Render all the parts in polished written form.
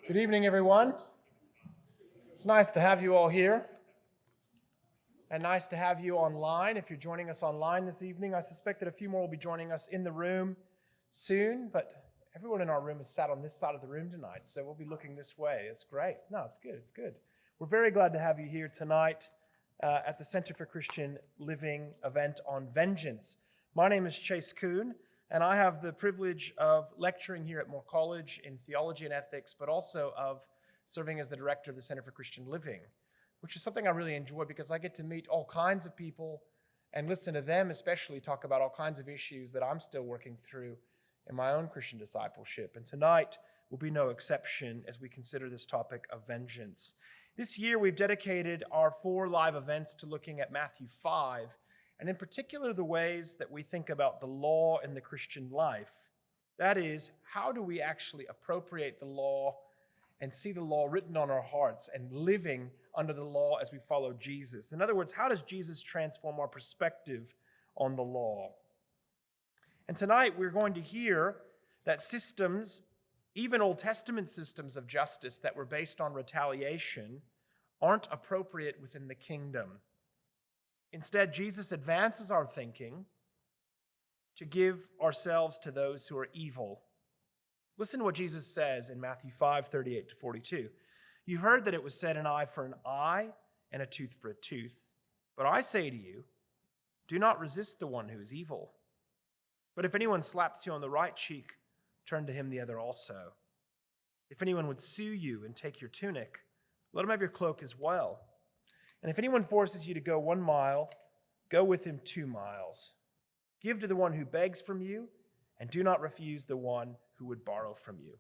Good evening, everyone. It's nice to have you all here, and nice to have you online. If you're joining us online this evening, I suspect that a few more will be joining us in the room soon, but everyone in our room is sat on this side of the room tonight, so we'll be looking this way. It's great. No, it's good. It's good. We're very glad to have you here tonight at the Center for Christian Living event on vengeance. My name is Chase Kuhn, and I have the privilege of lecturing here at Moore College in theology and ethics, but also of serving as the director of the Center for Christian Living, which is something I really enjoy because I get to meet all kinds of people and listen to them especially talk about all kinds of issues that I'm still working through in my own Christian discipleship. And tonight will be no exception as we consider this topic of vengeance. This year we've dedicated our 4 live events to looking at Matthew 5, and in particular the ways that we think about the law in the Christian life. That is, how do we actually appropriate the law and see the law written on our hearts and living under the law as we follow Jesus? In other words, how does Jesus transform our perspective on the law? And tonight we're going to hear that systems, even Old Testament systems of justice that were based on retaliation, aren't appropriate within the kingdom. Instead, Jesus advances our thinking to give ourselves to those who are evil. Listen to what Jesus says in Matthew 5:38-42. You heard that it was said, an eye for an eye and a tooth for a tooth. But I say to you, do not resist the one who is evil. But if anyone slaps you on the right cheek, turn to him the other also. If anyone would sue you and take your tunic, let him have your cloak as well. And if anyone forces you to go 1 mile, go with him 2 miles. Give to the one who begs from you, and do not refuse the one who would borrow from you.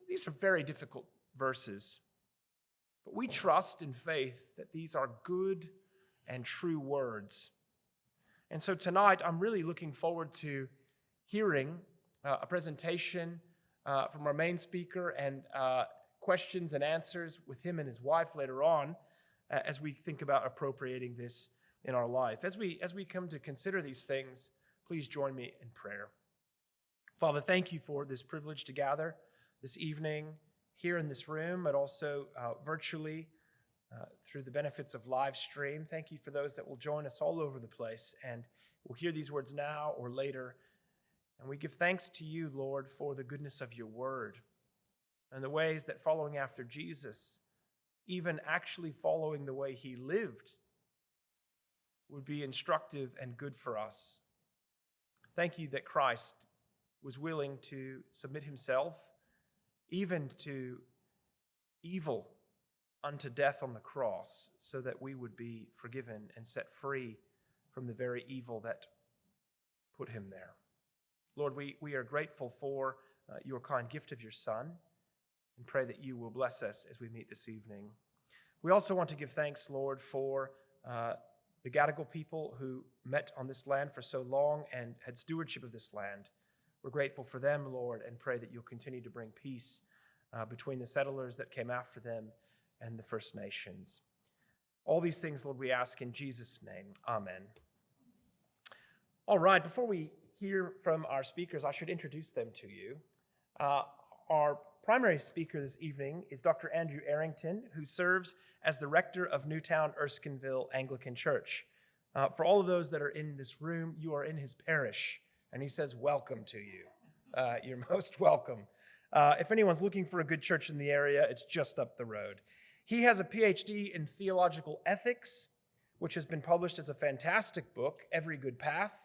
These are very difficult verses, but we trust in faith that these are good and true words. And so tonight, I'm really looking forward to hearing a presentation from our main speaker and questions and answers with him and his wife later on as we think about appropriating this in our life. As we come to consider these things, please join me in prayer. Father, thank you for this privilege to gather this evening here in this room, but also virtually through the benefits of live stream. Thank you for those that will join us all over the place and will hear these words now or later. And we give thanks to you, Lord, for the goodness of your word and the ways that following after Jesus, even actually following the way he lived, would be instructive and good for us. Thank you that Christ was willing to submit himself even to evil unto death on the cross so that we would be forgiven and set free from the very evil that put him there. Lord, we are grateful for your kind gift of your Son and pray that you will bless us as we meet this evening. We also want to give thanks, Lord, for the Gadigal people who met on this land for so long and had stewardship of this land. We're grateful for them, Lord, and pray that you'll continue to bring peace between the settlers that came after them and the First Nations. All these things, Lord, we ask in Jesus' name. Amen. All right, before we hear from our speakers, I should introduce them to you. Our primary speaker this evening is Dr. Andrew Errington, who serves as the rector of Newtown, Erskineville Anglican Church. For all of those that are in this room, you are in his parish, and he says welcome to you. You're most welcome. If anyone's looking for a good church in the area, it's just up the road. He has a PhD in theological ethics, which has been published as a fantastic book, Every Good Path,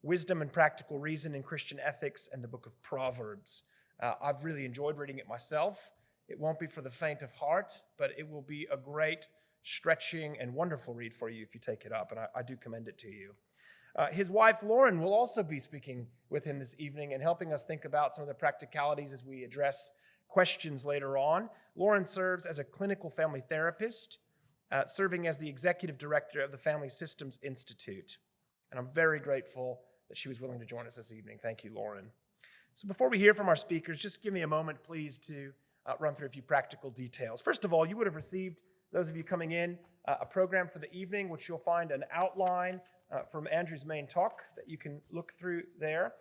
Wisdom and Practical Reason in Christian Ethics, and the book of Proverbs. I've really enjoyed reading it myself. It won't be for the faint of heart, but it will be a great, stretching, and wonderful read for you if you take it up, and I do commend it to you. His wife, Lauren, will also be speaking with him this evening and helping us think about some of the practicalities as we address questions later on. Lauren serves as a clinical family therapist, serving as the executive director of the Family Systems Institute. And I'm very grateful that she was willing to join us this evening. Thank you, Lauren. So before we hear from our speakers, just give me a moment, please, to run through a few practical details. First of all, you would have received, those of you coming in, a program for the evening, which you'll find an outline from Andrew's main talk that you can look through there.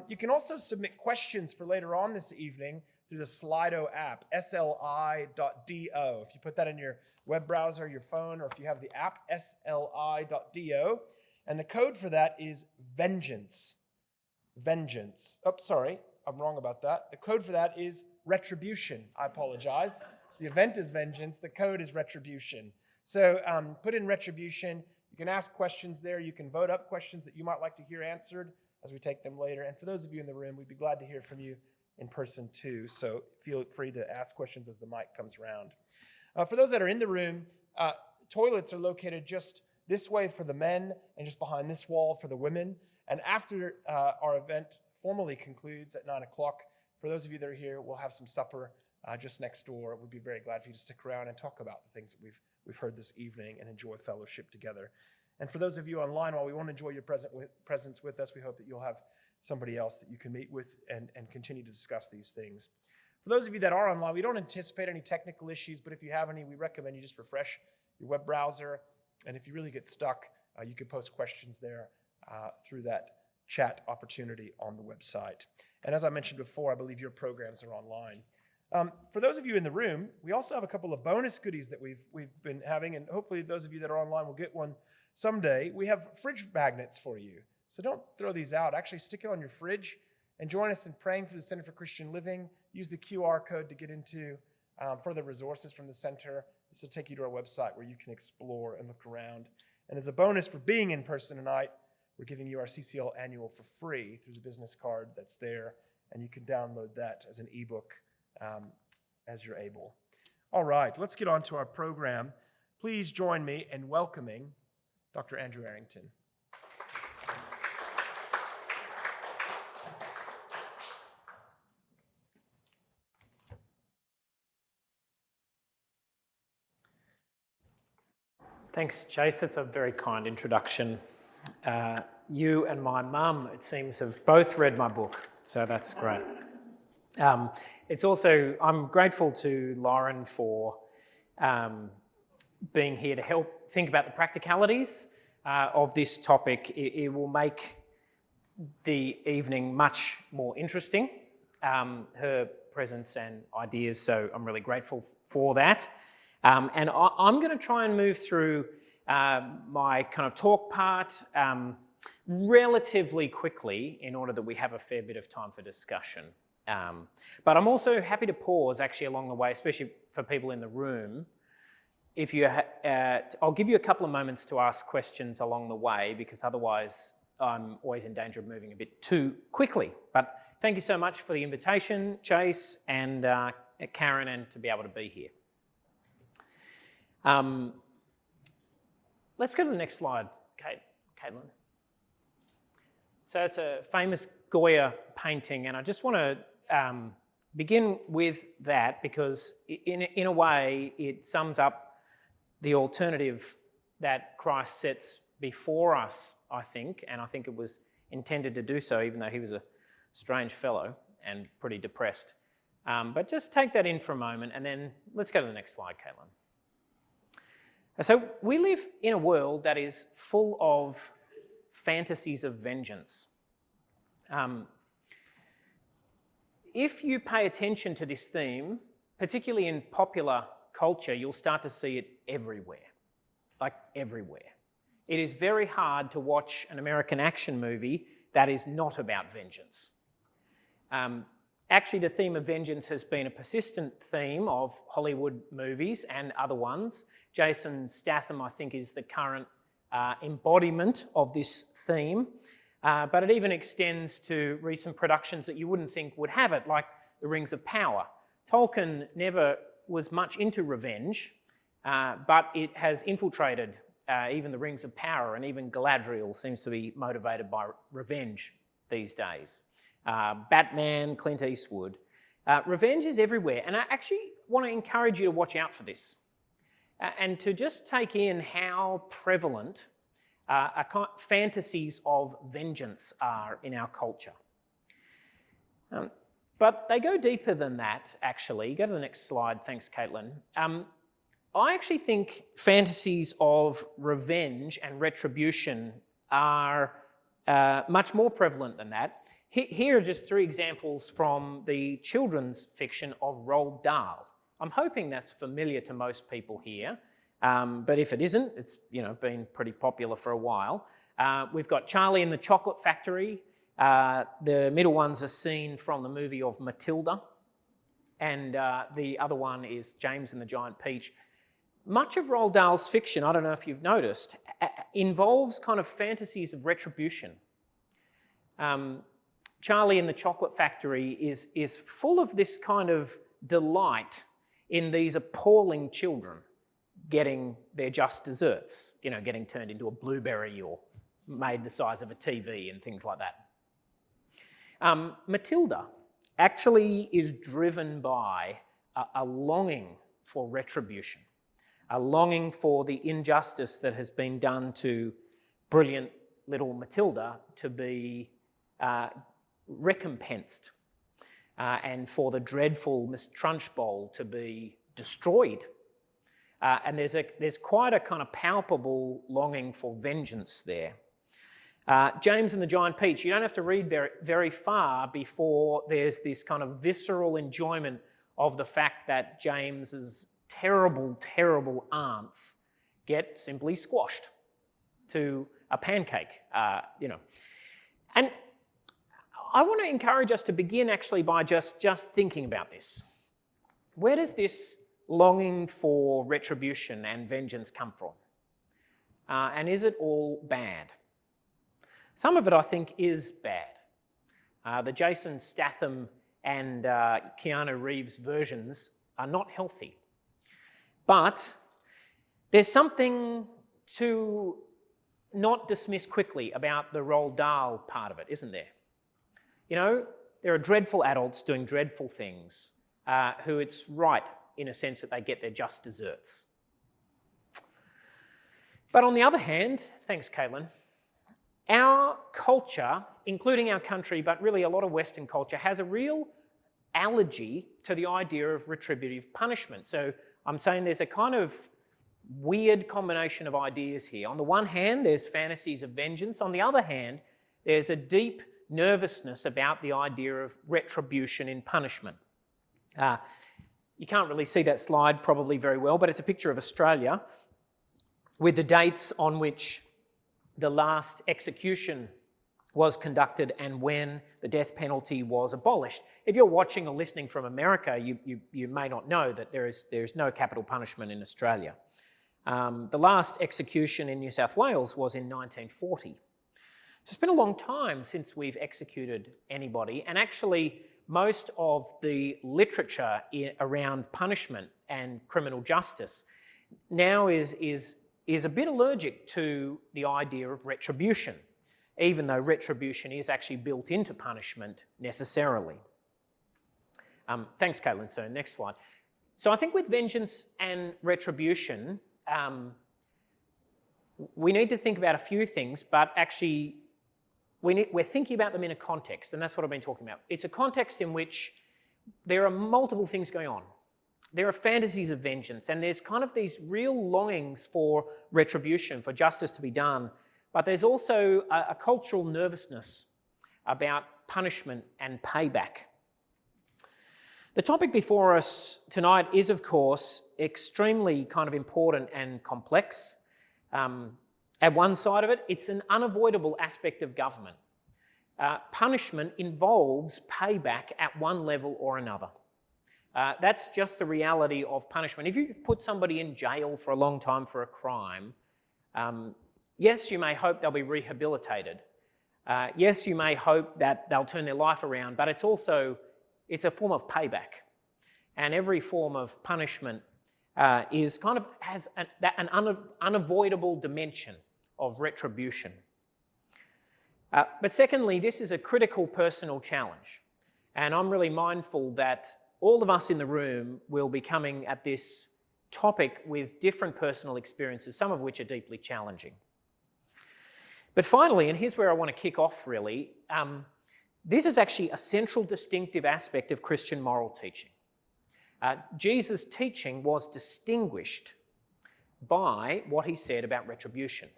You can also submit questions for later on this evening through the Slido app, sli.do. If you put that in your web browser, your phone, or if you have the app, sli.do, and the code for that is vengeance. Vengeance. Oh, sorry, I'm wrong about that. The code for that is retribution. I apologize. The event is vengeance. The code is retribution. So put in retribution. You can ask questions there. You can vote up questions that you might like to hear answered as we take them later. And for those of you in the room, we'd be glad to hear from you in person too. So feel free to ask questions as the mic comes around. For those that are in the room, toilets are located just this way for the men and just behind this wall for the women. And after our event formally concludes at 9 o'clock, for those of you that are here, we'll have some supper just next door. We'd be very glad for you to stick around and talk about the things that we've heard this evening and enjoy fellowship together. And for those of you online, while we won't enjoy your presence with us, we hope that you'll have somebody else that you can meet with and continue to discuss these things. For those of you that are online, we don't anticipate any technical issues, but if you have any, we recommend you just refresh your web browser. And if you really get stuck, you can post questions there through that chat opportunity on the website. And as I mentioned before, I believe your programs are online. For those of you in the room, we also have a couple of bonus goodies that we've been having, and hopefully those of you that are online will get one someday. We have fridge magnets for you. So don't throw these out. Actually, stick it on your fridge and join us in praying for the Center for Christian Living. Use the QR code to get into further resources from the center. This will take you to our website where you can explore and look around. And as a bonus for being in person tonight, we're giving you our CCL annual for free through the business card that's there, and you can download that as an ebook as you're able. All right, let's get on to our program. Please join me in welcoming Dr. Andrew Errington. Thanks, Chase. That's a very kind introduction. You and my mum, it seems, have both read my book, so that's great. It's also, I'm grateful to Lauren for being here to help think about the practicalities of this topic. It will make the evening much more interesting, her presence and ideas, so I'm really grateful for that. And I'm going to try and move through my kind of talk part relatively quickly in order that we have a fair bit of time for discussion. But I'm also happy to pause actually along the way, especially for people in the room. If you, I'll give you a couple of moments to ask questions along the way, because otherwise I'm always in danger of moving a bit too quickly. But thank you so much for the invitation, Chase and Karen, and to be able to be here. Let's go to the next slide, Caitlin. So it's a famous Goya painting, and I just want to begin with that because in a way it sums up the alternative that Christ sets before us, I think, and I think it was intended to do so, even though he was a strange fellow and pretty depressed. But just take that in for a moment, and then let's go to the next slide, Caitlin. So we live in a world that is full of fantasies of vengeance. If you pay attention to this theme, particularly in popular culture, you'll start to see it everywhere, like everywhere. It is very hard to watch an American action movie that is not about vengeance. Actually, the theme of vengeance has been a persistent theme of Hollywood movies and other ones. Jason Statham, I think, is the current embodiment of this theme, but it even extends to recent productions that you wouldn't think would have it, like The Rings of Power. Tolkien never was much into revenge, but it has infiltrated even The Rings of Power, and even Galadriel seems to be motivated by revenge these days. Batman, Clint Eastwood. Revenge is everywhere, and I actually want to encourage you to watch out for this and to just take in how prevalent fantasies of vengeance are in our culture. But they go deeper than that, actually. Go to the next slide. Thanks, Caitlin. I actually think fantasies of revenge and retribution are much more prevalent than that. Here are just 3 examples from the children's fiction of Roald Dahl. I'm hoping that's familiar to most people here, but if it isn't, it's been pretty popular for a while. We've got Charlie and the Chocolate Factory. The middle one's a scene from the movie of Matilda, and the other one is James and the Giant Peach. Much of Roald Dahl's fiction, I don't know if you've noticed, involves kind of fantasies of retribution. Charlie and the Chocolate Factory is full of this kind of delight in these appalling children getting their just desserts, getting turned into a blueberry or made the size of a TV and things like that. Matilda actually is driven by a longing for retribution, a longing for the injustice that has been done to brilliant little Matilda to be recompensed, and for the dreadful Miss Trunchbull to be destroyed. And there's quite a kind of palpable longing for vengeance there. James and the Giant Peach, you don't have to read very far before there's this kind of visceral enjoyment of the fact that James's terrible, terrible aunts get simply squashed to a pancake, And I want to encourage us to begin actually by just thinking about this. Where does this longing for retribution and vengeance come from? And is it all bad? Some of it, I think, is bad. The Jason Statham and Keanu Reeves versions are not healthy. But there's something to not dismiss quickly about the Roald Dahl part of it, isn't there? There are dreadful adults doing dreadful things who it's right, in a sense, that they get their just desserts. But on the other hand, thanks, Caitlin, our culture, including our country, but really a lot of Western culture, has a real allergy to the idea of retributive punishment. So I'm saying there's a kind of weird combination of ideas here. On the one hand, there's fantasies of vengeance. On the other hand, there's a deep nervousness about the idea of retribution in punishment. You can't really see that slide probably very well, but it's a picture of Australia with the dates on which the last execution was conducted and when the death penalty was abolished. If you're watching or listening from America, you may not know that there is no capital punishment in Australia. The last execution in New South Wales was in 1940. So it's been a long time since we've executed anybody, and actually most of the literature around punishment and criminal justice now is a bit allergic to the idea of retribution, even though retribution is actually built into punishment necessarily. Thanks, Caitlin. So next slide. So I think with vengeance and retribution, we need to think about a few things, but actually we're thinking about them in a context, and that's what I've been talking about. It's a context in which there are multiple things going on. There are fantasies of vengeance, and there's kind of these real longings for retribution, for justice to be done, but there's also a cultural nervousness about punishment and payback. The topic before us tonight is, of course, extremely kind of important and complex. At one side of it, it's an unavoidable aspect of government. Punishment involves payback at one level or another. That's just the reality of punishment. If you put somebody in jail for a long time for a crime, yes, you may hope they'll be rehabilitated. Yes, you may hope that they'll turn their life around, but it's a form of payback. And every form of punishment has an unavoidable dimension of retribution. But secondly, this is a critical personal challenge. And I'm really mindful that all of us in the room will be coming at this topic with different personal experiences, some of which are deeply challenging. But finally, and here's where I want to kick off really, this is actually a central distinctive aspect of Christian moral teaching. Jesus' teaching was distinguished by what he said about retribution.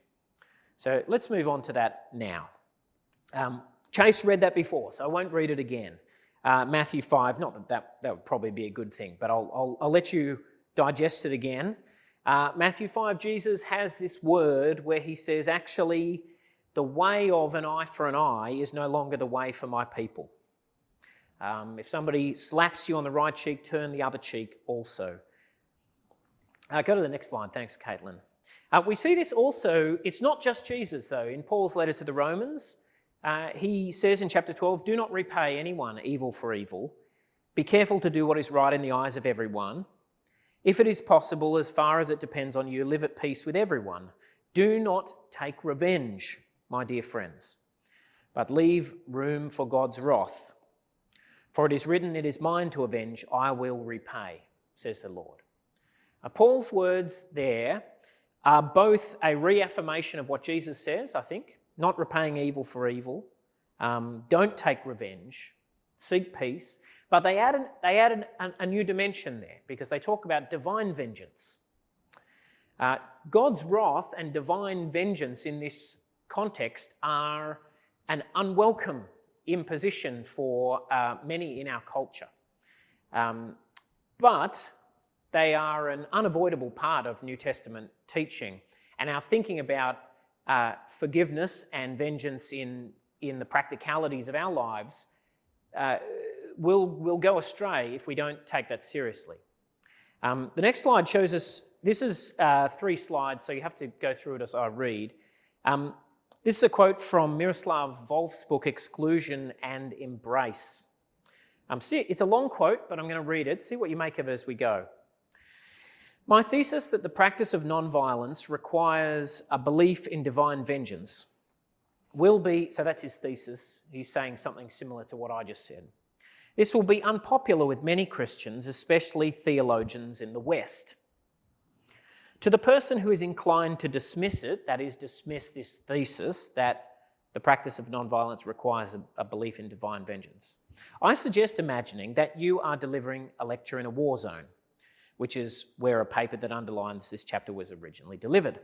So let's move on to that now. Chase read that before, so I won't read it again. Matthew 5, not that would probably be a good thing, but I'll let you digest it again. Matthew 5, Jesus has this word where he says, actually, the way of an eye for an eye is no longer the way for my people. If somebody slaps you on the right cheek, turn the other cheek also. Go to the next slide. Thanks, Caitlin. We see this also, it's not just Jesus though. In Paul's letter to the Romans, he says in chapter 12, do not repay anyone evil for evil. Be careful to do what is right in the eyes of everyone. If it is possible, as far as it depends on you, live at peace with everyone. Do not take revenge, my dear friends, but leave room for God's wrath. For it is written, it is mine to avenge, I will repay, says the Lord. Paul's words there are both a reaffirmation of what Jesus says, I think, not repaying evil for evil, don't take revenge, seek peace, but they add a new dimension there because they talk about divine vengeance. God's wrath and divine vengeance in this context are an unwelcome imposition for many in our culture. But they are an unavoidable part of New Testament teaching, and our thinking about forgiveness and vengeance in the practicalities of our lives will go astray if we don't take that seriously. The next slide shows us, this is 3 slides, so you have to go through it as I read. This is a quote from Miroslav Volf's book, Exclusion and Embrace. It's a long quote, but I'm going to read it. See what you make of it as we go. My thesis that the practice of non-violence requires a belief in divine vengeance will be, so that's his thesis, he's saying something similar to what I just said. This will be unpopular with many Christians, especially theologians in the West. To the person who is inclined to dismiss it, that is, dismiss this thesis that the practice of non-violence requires a belief in divine vengeance, I suggest imagining that you are delivering a lecture in a war zone, which is where a paper that underlines this chapter was originally delivered.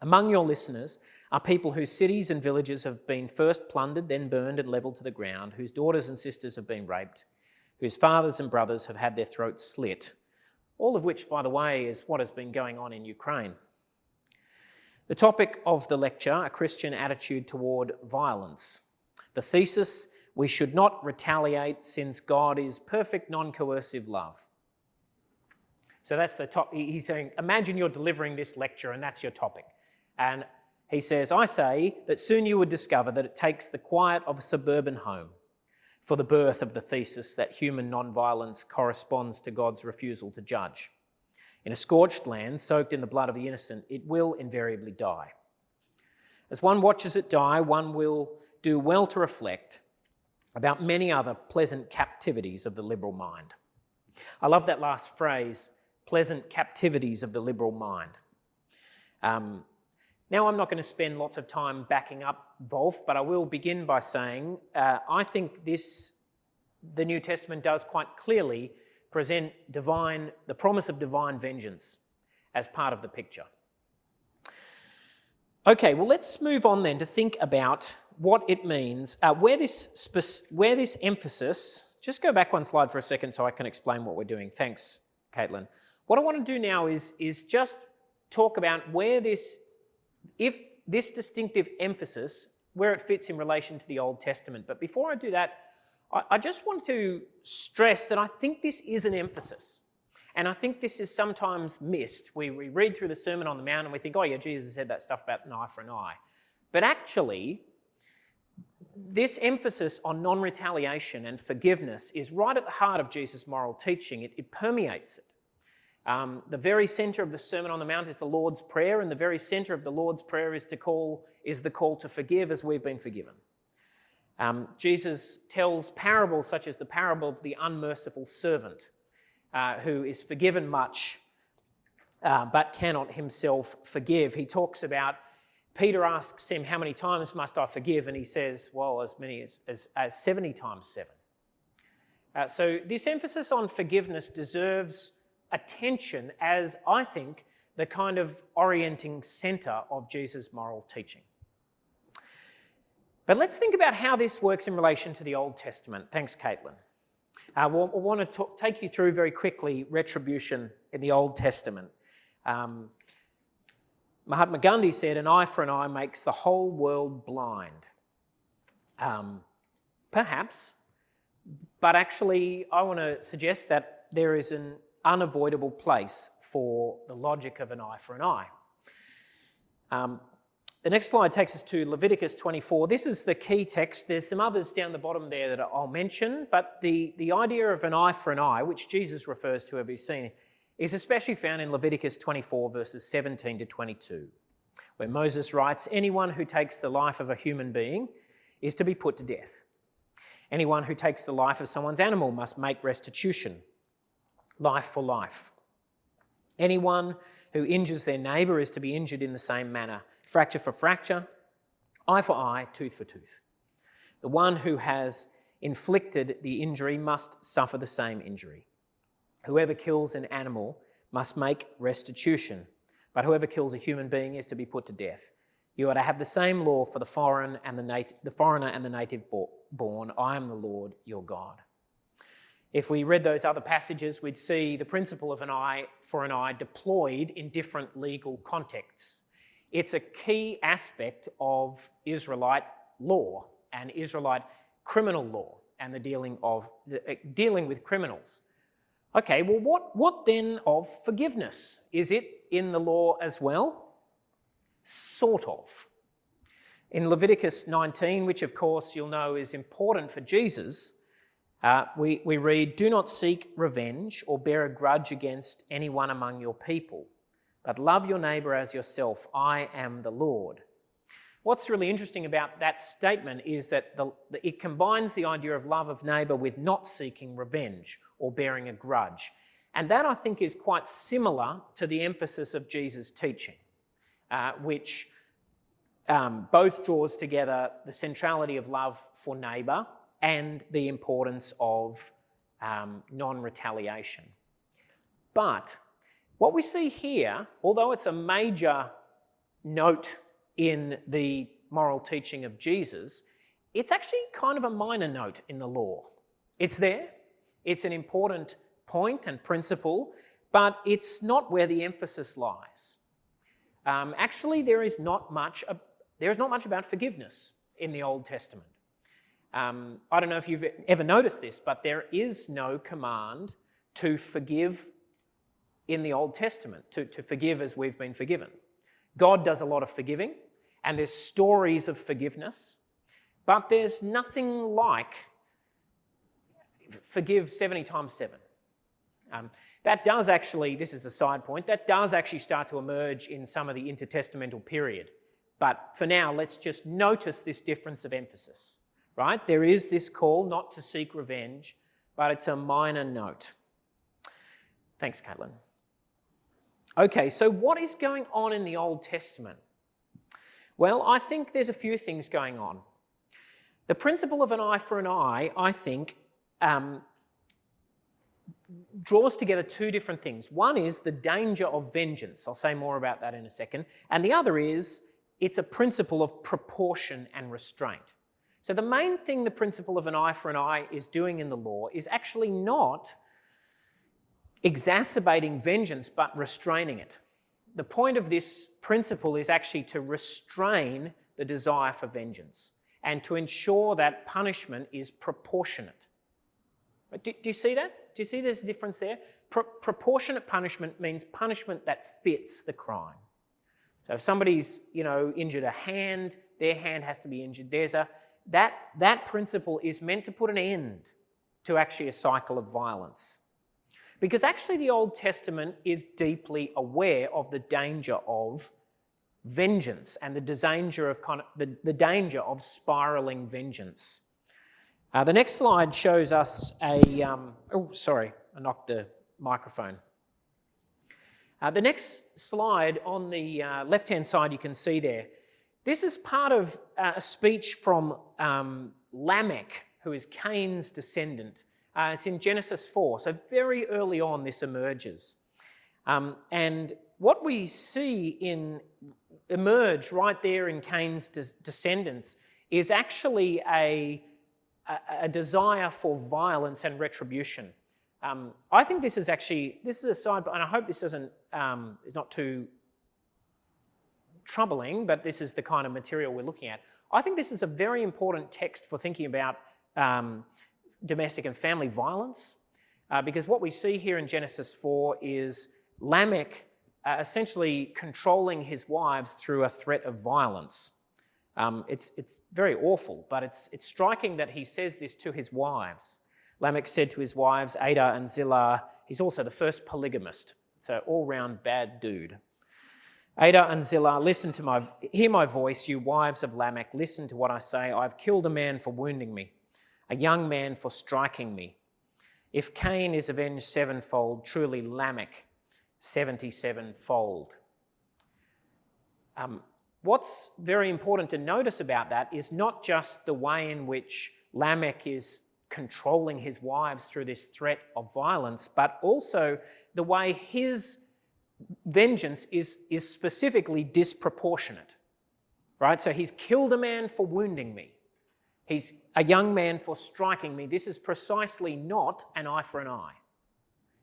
Among your listeners are people whose cities and villages have been first plundered, then burned and levelled to the ground, whose daughters and sisters have been raped, whose fathers and brothers have had their throats slit, all of which, by the way, is what has been going on in Ukraine. The topic of the lecture, a Christian attitude toward violence. The thesis, we should not retaliate since God is perfect non-coercive love. So that's the top. He's saying, imagine you're delivering this lecture and that's your topic. And he says, I say that soon you would discover that it takes the quiet of a suburban home for the birth of the thesis that human non-violence corresponds to God's refusal to judge. In a scorched land, soaked in the blood of the innocent, it will invariably die. As one watches it die, one will do well to reflect about many other pleasant captivities of the liberal mind. I love that last phrase, pleasant captivities of the liberal mind. Now I'm not going to spend lots of time backing up Volf, but I will begin by saying I think the New Testament does quite clearly present the promise of divine vengeance as part of the picture. Okay, well let's move on then to think about what it means, where this emphasis, just go back one slide for a second so I can explain what we're doing. Thanks, Caitlin. What I want to do now is just talk about if this distinctive emphasis, where it fits in relation to the Old Testament. But before I do that, I just want to stress that I think this is an emphasis. And I think this is sometimes missed. We read through the Sermon on the Mount and we think, oh yeah, Jesus said that stuff about an eye for an eye. But actually, this emphasis on non-retaliation and forgiveness is right at the heart of Jesus' moral teaching. It permeates it. The very centre of the Sermon on the Mount is the Lord's Prayer, and the very centre of the Lord's Prayer is the call to forgive as we've been forgiven. Jesus tells parables such as the parable of the unmerciful servant who is forgiven much but cannot himself forgive. He talks about, Peter asks him, how many times must I forgive? And he says, well, as many as 70 times 7. So this emphasis on forgiveness deserves attention as, I think, the kind of orienting centre of Jesus' moral teaching. But let's think about how this works in relation to the Old Testament. Thanks, Caitlin. I want to take you through very quickly retribution in the Old Testament. Mahatma Gandhi said, "An eye for an eye makes the whole world blind." Perhaps, but actually I want to suggest that there is an unavoidable place for the logic of an eye for an eye. The next slide takes us to Leviticus 24. This is the key text. There's some others down the bottom there that I'll mention, but the idea of an eye for an eye, which Jesus refers to, have you seen, is especially found in Leviticus 24, verses 17 to 22, where Moses writes, "Anyone who takes the life of a human being is to be put to death. Anyone who takes the life of someone's animal must make restitution, life for life. Anyone who injures their neighbour is to be injured in the same manner, fracture for fracture, eye for eye, tooth for tooth. The one who has inflicted the injury must suffer the same injury. Whoever kills an animal must make restitution, but whoever kills a human being is to be put to death. You are to have the same law for the foreigner and the native born. I am the Lord your God." If we read those other passages, we'd see the principle of an eye for an eye deployed in different legal contexts. It's a key aspect of Israelite law and Israelite criminal law and the dealing with criminals. Okay, well, what then of forgiveness? Is it in the law as well? Sort of. In Leviticus 19, which of course you'll know is important for Jesus, we read, "Do not seek revenge or bear a grudge against anyone among your people, but love your neighbour as yourself. I am the Lord." What's really interesting about that statement is that it combines the idea of love of neighbour with not seeking revenge or bearing a grudge. And that, I think, is quite similar to the emphasis of Jesus' teaching, which both draws together the centrality of love for neighbour and the importance of non-retaliation. But what we see here, although it's a major note in the moral teaching of Jesus, it's actually kind of a minor note in the law. It's there, it's an important point and principle, but it's not where the emphasis lies. Actually, there is not much about forgiveness in the Old Testament. I don't know if you've ever noticed this, but there is no command to forgive in the Old Testament, to forgive as we've been forgiven. God does a lot of forgiving, and there's stories of forgiveness, but there's nothing like forgive 70 times 7. That does actually, this is a side point, that does actually start to emerge in some of the intertestamental period. But for now, let's just notice this difference of emphasis, right? There is this call not to seek revenge, but it's a minor note. Thanks, Caitlin. Okay, so what is going on in the Old Testament? Well, I think there's a few things going on. The principle of an eye for an eye, I think, draws together two different things. One is the danger of vengeance. I'll say more about that in a second. And the other is it's a principle of proportion and restraint. So the main thing the principle of an eye for an eye is doing in the law is actually not exacerbating vengeance, but restraining it. The point of this principle is actually to restrain the desire for vengeance and to ensure that punishment is proportionate. Do you see that? Do you see there's a difference there? Proportionate punishment means punishment that fits the crime. So if somebody's, injured a hand, their hand has to be injured. That principle is meant to put an end to actually a cycle of violence. Because actually the Old Testament is deeply aware of the danger of vengeance and the danger of spiralling vengeance. The next slide shows us I knocked the microphone. The next slide on the left-hand side you can see there. This is part of a speech from Lamech, who is Cain's descendant. It's in Genesis 4, so very early on this emerges. And what we see emerge right there in Cain's descendants is actually a desire for violence and retribution. I think this is a side, and I hope this is not too troubling, but this is the kind of material we're looking at. I think this is a very important text for thinking about domestic and family violence, because what we see here in Genesis 4 is Lamech essentially controlling his wives through a threat of violence. It's very awful, but it's striking that he says this to his wives. Lamech said to his wives, Adah and Zillah, he's also the first polygamist, so all-round bad dude. Adah and Zillah, hear my voice, you wives of Lamech, listen to what I say. I've killed a man for wounding me, a young man for striking me. If Cain is avenged sevenfold, truly Lamech 77-fold. What's very important to notice about that is not just the way in which Lamech is controlling his wives through this threat of violence, but also the way his vengeance is specifically disproportionate, right? So he's killed a man for wounding me. He's a young man for striking me. This is precisely not an eye for an eye.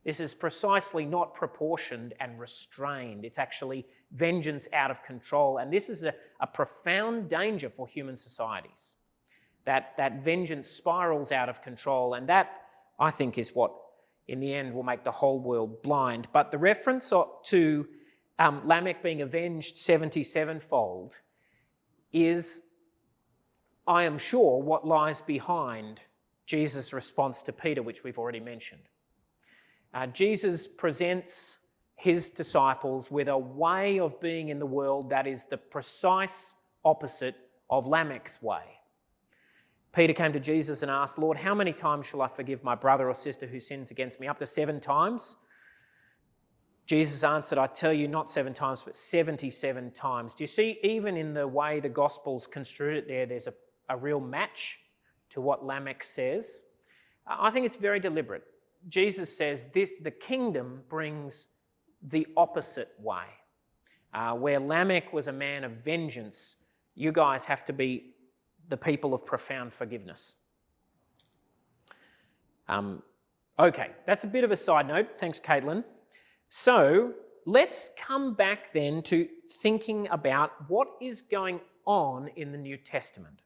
This is precisely not proportioned and restrained. It's actually vengeance out of control. And this is a profound danger for human societies, that vengeance spirals out of control. And that, I think, is what, in the end, will make the whole world blind. But the reference to Lamech being avenged 77-fold is, I am sure, what lies behind Jesus' response to Peter, which we've already mentioned. Jesus presents his disciples with a way of being in the world that is the precise opposite of Lamech's way. Peter came to Jesus and asked, Lord, how many times shall I forgive my brother or sister who sins against me? Up to 7 times? Jesus answered, I tell you, not 7 times, but 77 times. Do you see, even in the way the Gospels construed it there, there's a real match to what Lamech says? I think it's very deliberate. Jesus says the kingdom brings the opposite way. Where Lamech was a man of vengeance, you guys have to be the people of profound forgiveness. Okay, that's a bit of a side note. Thanks, Caitlin. So let's come back then to thinking about what is going on in the New Testament.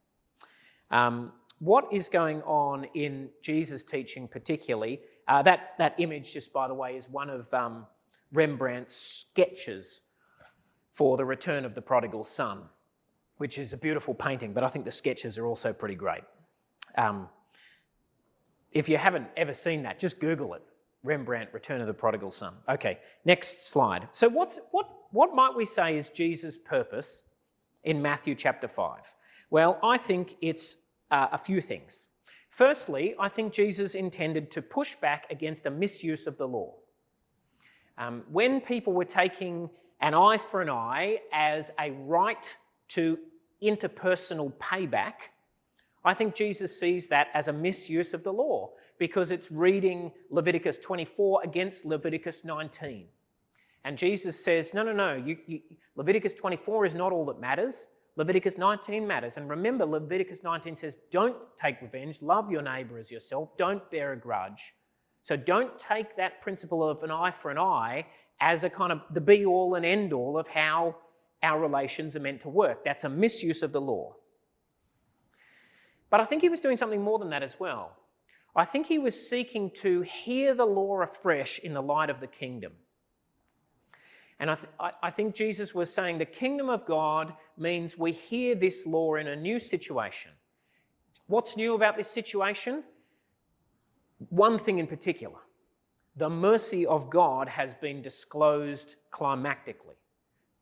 What is going on in Jesus' teaching particularly? That image, just by the way, is one of Rembrandt's sketches for The Return of the Prodigal Son, which is a beautiful painting, but I think the sketches are also pretty great. If you haven't ever seen that, just Google it. Rembrandt, Return of the Prodigal Son. Okay, next slide. So what might we say is Jesus' purpose in Matthew chapter 5? Well, I think it's a few things. Firstly, I think Jesus intended to push back against a misuse of the law. When people were taking an eye for an eye as a right to interpersonal payback, I think Jesus sees that as a misuse of the law because it's reading Leviticus 24 against Leviticus 19. And Jesus says, no, Leviticus 24 is not all that matters. Leviticus 19 matters. And remember, Leviticus 19 says, don't take revenge, love your neighbour as yourself, don't bear a grudge. So don't take that principle of an eye for an eye as a kind of the be-all and end-all of how our relations are meant to work. That's a misuse of the law. But I think he was doing something more than that as well. I think he was seeking to hear the law afresh in the light of the kingdom. And I think Jesus was saying the kingdom of God means we hear this law in a new situation. What's new about this situation? One thing in particular. The mercy of God has been disclosed climactically.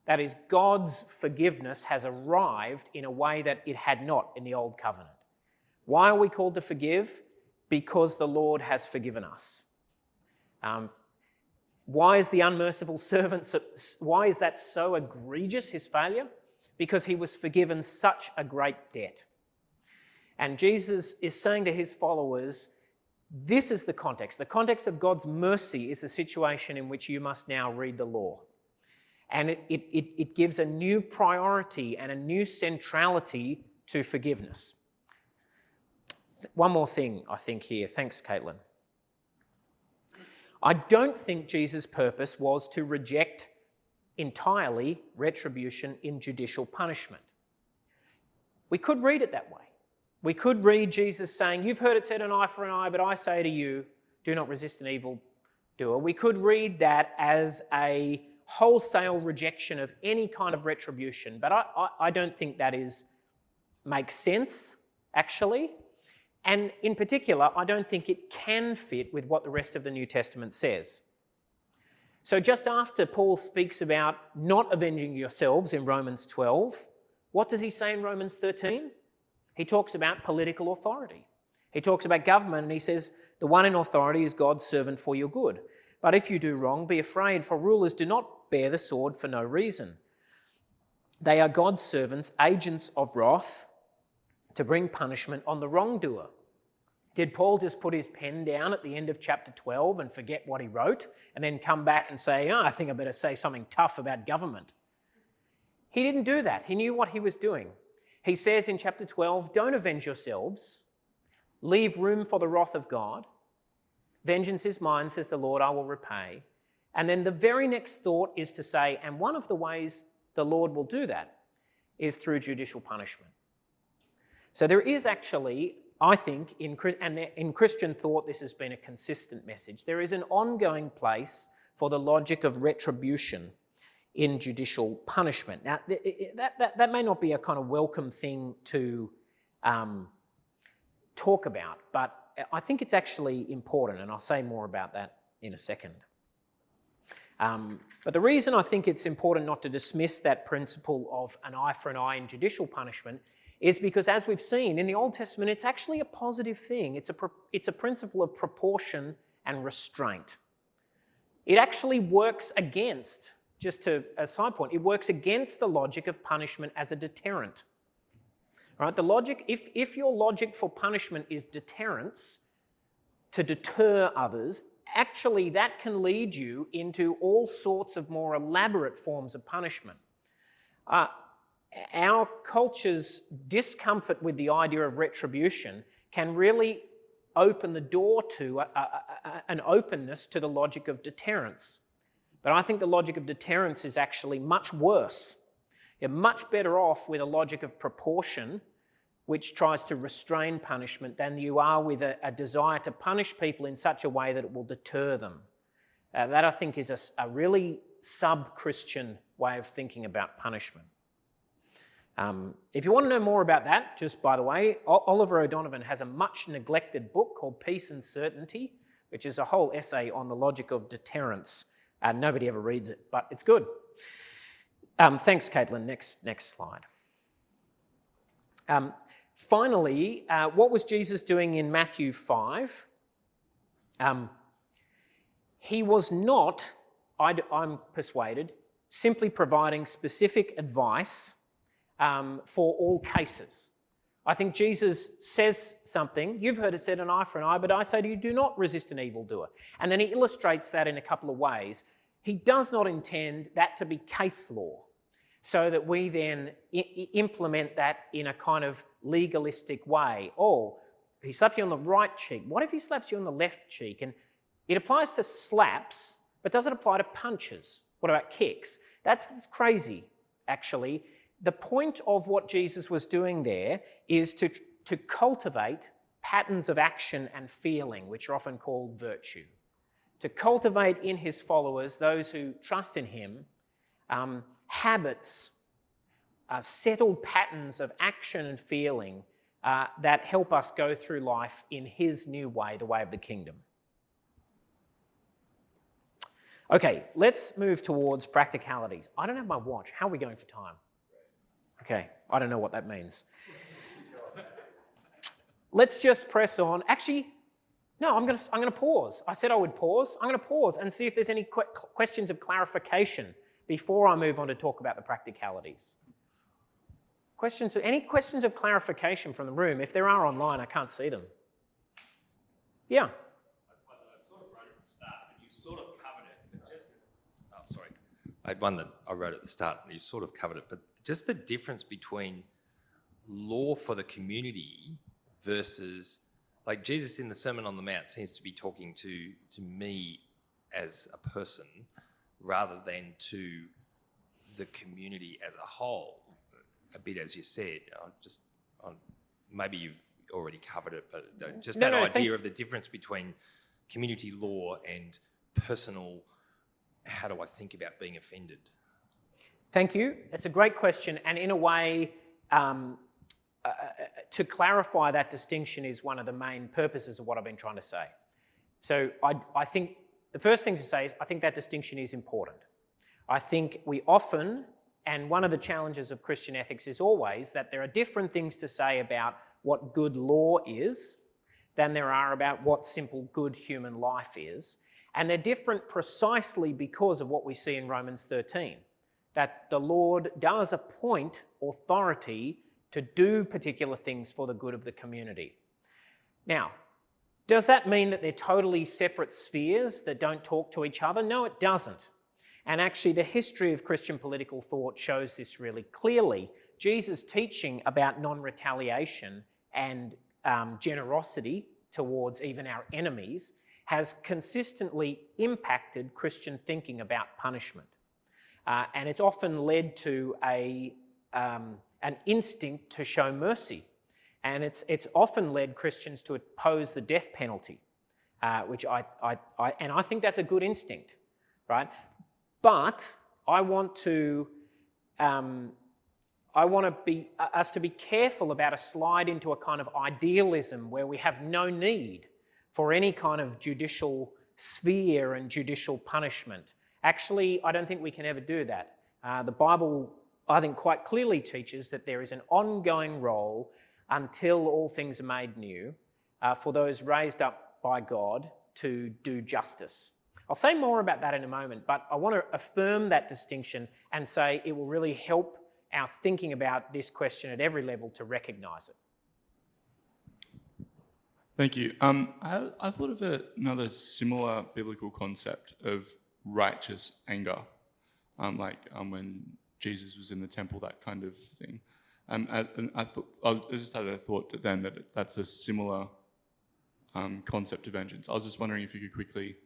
That is, God's forgiveness has arrived in a way that it had not in the Old Covenant. Why are we called to forgive? Because the Lord has forgiven us. Why is the unmerciful servant, why is that so egregious, his failure? Because he was forgiven such a great debt. And Jesus is saying to his followers, this is the context. The context of God's mercy is a situation in which you must now read the law. And it gives a new priority and a new centrality to forgiveness. One more thing, I think, here. Thanks, Caitlin. I don't think Jesus' purpose was to reject entirely retribution in judicial punishment. We could read it that way. We could read Jesus saying, "You've heard it said an eye for an eye, but I say to you, do not resist an evildoer." We could read that as a wholesale rejection of any kind of retribution, but I don't think that makes sense, actually. And in particular, I don't think it can fit with what the rest of the New Testament says. So just after Paul speaks about not avenging yourselves in Romans 12, what does he say in Romans 13? He talks about political authority. He talks about government, and he says, "The one in authority is God's servant for your good. But if you do wrong, be afraid, for rulers do not bear the sword for no reason. They are God's servants, agents of wrath, to bring punishment on the wrongdoer." Did Paul just put his pen down at the end of chapter 12 and forget what he wrote and then come back and say, "I think I better say something tough about government"? He didn't do that. He knew what he was doing. He says in chapter 12, "Don't avenge yourselves. Leave room for the wrath of God. Vengeance is mine, says the Lord, I will repay." And then the very next thought is to say, and one of the ways the Lord will do that is through judicial punishment. So there is actually, I think, in Christian thought, this has been a consistent message. There is an ongoing place for the logic of retribution in judicial punishment. Now, that may not be a kind of welcome thing to talk about, but I think it's actually important, and I'll say more about that in a second. But the reason I think it's important not to dismiss that principle of an eye for an eye in judicial punishment is because, as we've seen in the Old Testament, it's actually a positive thing. It's a principle of proportion and restraint. It actually works against, just to a side point, it works against the logic of punishment as a deterrent. Right? The logic, if your logic for punishment is deterrence, to deter others, actually that can lead you into all sorts of more elaborate forms of punishment. Our culture's discomfort with the idea of retribution can really open the door to an openness to the logic of deterrence. But I think the logic of deterrence is actually much worse. You're much better off with a logic of proportion, which tries to restrain punishment, than you are with a desire to punish people in such a way that it will deter them. That, I think, is a really sub-Christian way of thinking about punishment. If you want to know more about that, just by the way, Oliver O'Donovan has a much neglected book called Peace and Certainty, which is a whole essay on the logic of deterrence. Nobody ever reads it, but it's good. Thanks, Caitlin. Next slide. Finally, what was Jesus doing in Matthew 5? He was not, I'm persuaded, simply providing specific advice for all cases. I think Jesus says something, "You've heard it said an eye for an eye, but I say to you, do not resist an evildoer." And then he illustrates that in a couple of ways. He does not intend that to be case law, so that we then implement that in a kind of legalistic way. Oh, he slapped you on the right cheek. What if he slaps you on the left cheek? And it applies to slaps, but does it apply to punches? What about kicks? That's crazy, actually. The point of what Jesus was doing there is to cultivate patterns of action and feeling, which are often called virtue. To cultivate in his followers, those who trust in him, habits, settled patterns of action and feeling that help us go through life in his new way, the way of the kingdom. Okay, let's move towards practicalities. I don't have my watch. How are we going for time? Okay, I don't know what that means. Let's just press on. Actually, no, I'm going to pause. I said I would pause. I'm going to pause and see if there's any questions of clarification before I move on to talk about the practicalities. Any questions of clarification from the room? If there are online, I can't see them. Yeah. I sort of wrote at the start, but you sort of covered it. I had one that I wrote at the start, and you sort of covered it, but just the difference between law for the community versus, like Jesus in the Sermon on the Mount seems to be talking to me as a person rather than to the community as a whole. A bit as you said, maybe you've already covered it, but just that idea of the difference between community law and personal, how do I think about being offended? Thank you. It's a great question, and in a way, to clarify that distinction is one of the main purposes of what I've been trying to say. So I think the first thing to say is I think that distinction is important. I think we often, and one of the challenges of Christian ethics is always that there are different things to say about what good law is than there are about what simple good human life is. And they're different precisely because of what we see in Romans 13, that the Lord does appoint authority to do particular things for the good of the community. Now, does that mean that they're totally separate spheres that don't talk to each other? No, it doesn't. And actually, the history of Christian political thought shows this really clearly. Jesus' teaching about non-retaliation and generosity towards even our enemies has consistently impacted Christian thinking about punishment. And it's often led to an instinct to show mercy. And it's often led Christians to oppose the death penalty, which I think that's a good instinct, right? But I want us to be careful about a slide into a kind of idealism where we have no need for any kind of judicial sphere and judicial punishment. Actually, I don't think we can ever do that. The Bible, I think, quite clearly teaches that there is an ongoing role until all things are made new for those raised up by God to do justice. I'll say more about that in a moment, but I want to affirm that distinction and say it will really help our thinking about this question at every level to recognise it. Thank you. I thought of another similar biblical concept of righteous anger, when Jesus was in the temple, that kind of thing. And I just had a thought then that that's a similar concept of vengeance. I was just wondering if you could quickly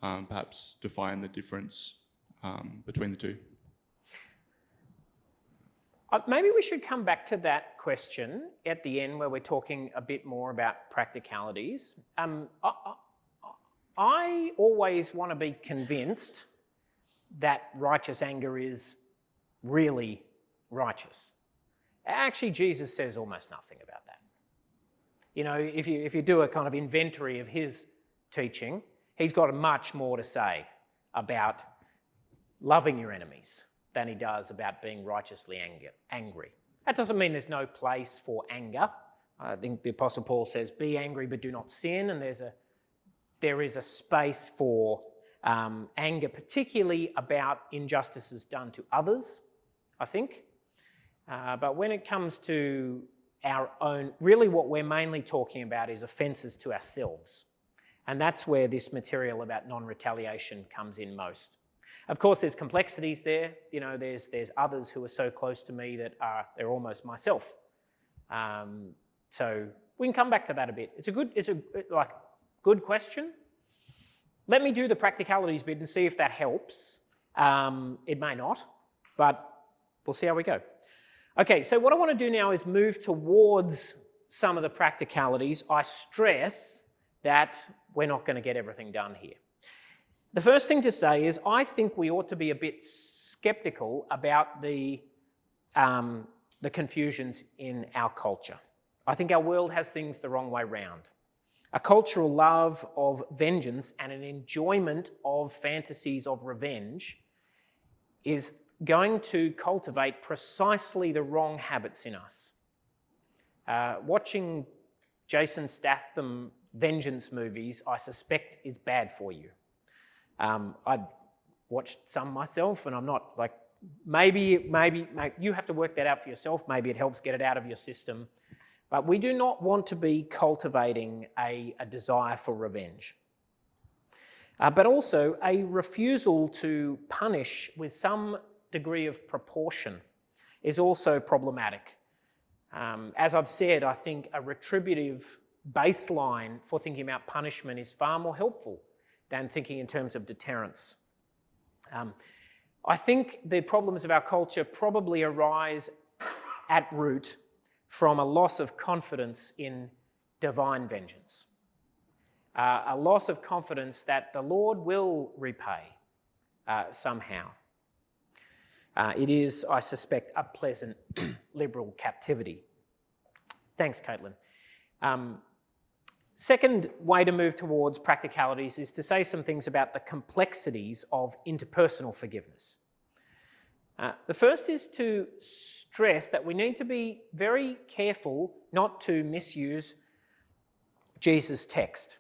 perhaps define the difference between the two. Maybe we should come back to that question at the end where we're talking a bit more about practicalities. I always want to be convinced that righteous anger is really righteous. Actually, Jesus says almost nothing about that. You know, if you do a kind of inventory of his teaching, he's got much more to say about loving your enemies than he does about being righteously angry. That doesn't mean there's no place for anger. I think the Apostle Paul says, be angry but do not sin, and there is a space for anger, particularly about injustices done to others, I think. But when it comes to our own, really what we're mainly talking about is offences to ourselves. And that's where this material about non-retaliation comes in most. Of course, there's complexities there. You know, there's others who are so close to me that they're almost myself. So we can come back to that a bit. It's a good question. Let me do the practicalities bit and see if that helps. It may not, but we'll see how we go. Okay, so what I want to do now is move towards some of the practicalities. I stress that we're not going to get everything done here. The first thing to say is I think we ought to be a bit sceptical about the confusions in our culture. I think our world has things the wrong way round. A cultural love of vengeance and an enjoyment of fantasies of revenge is going to cultivate precisely the wrong habits in us. Watching Jason Statham vengeance movies, I suspect, is bad for you. I'd watched some myself, and I'm not like, maybe you have to work that out for yourself. Maybe it helps get it out of your system. But we do not want to be cultivating a desire for revenge. But also a refusal to punish with some degree of proportion is also problematic. As I've said, I think a retributive baseline for thinking about punishment is far more helpful than thinking in terms of deterrence. I think the problems of our culture probably arise at root from a loss of confidence in divine vengeance, a loss of confidence that the Lord will repay somehow. It is, I suspect, a pleasant liberal captivity. Thanks, Caitlin. Second way to move towards practicalities is to say some things about the complexities of interpersonal forgiveness. The first is to stress that we need to be very careful not to misuse Jesus' text.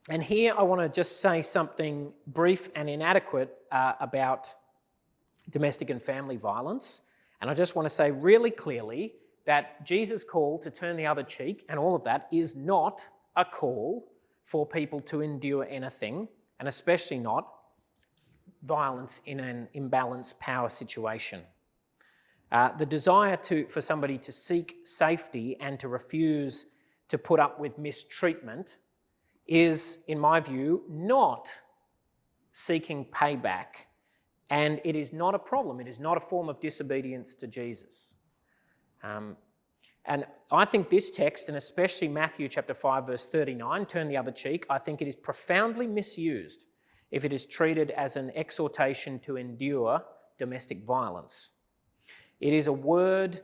And here I want to just say something brief and inadequate about domestic and family violence. And I just want to say really clearly that Jesus' call to turn the other cheek and all of that is not a call for people to endure anything, and especially not violence in an imbalanced power situation. The desire for somebody to seek safety and to refuse to put up with mistreatment is, in my view, not seeking payback, and it is not a problem. It is not a form of disobedience to Jesus. And I think this text, and especially Matthew chapter 5, verse 39, turn the other cheek, I think it is profoundly misused if it is treated as an exhortation to endure domestic violence. It is a word,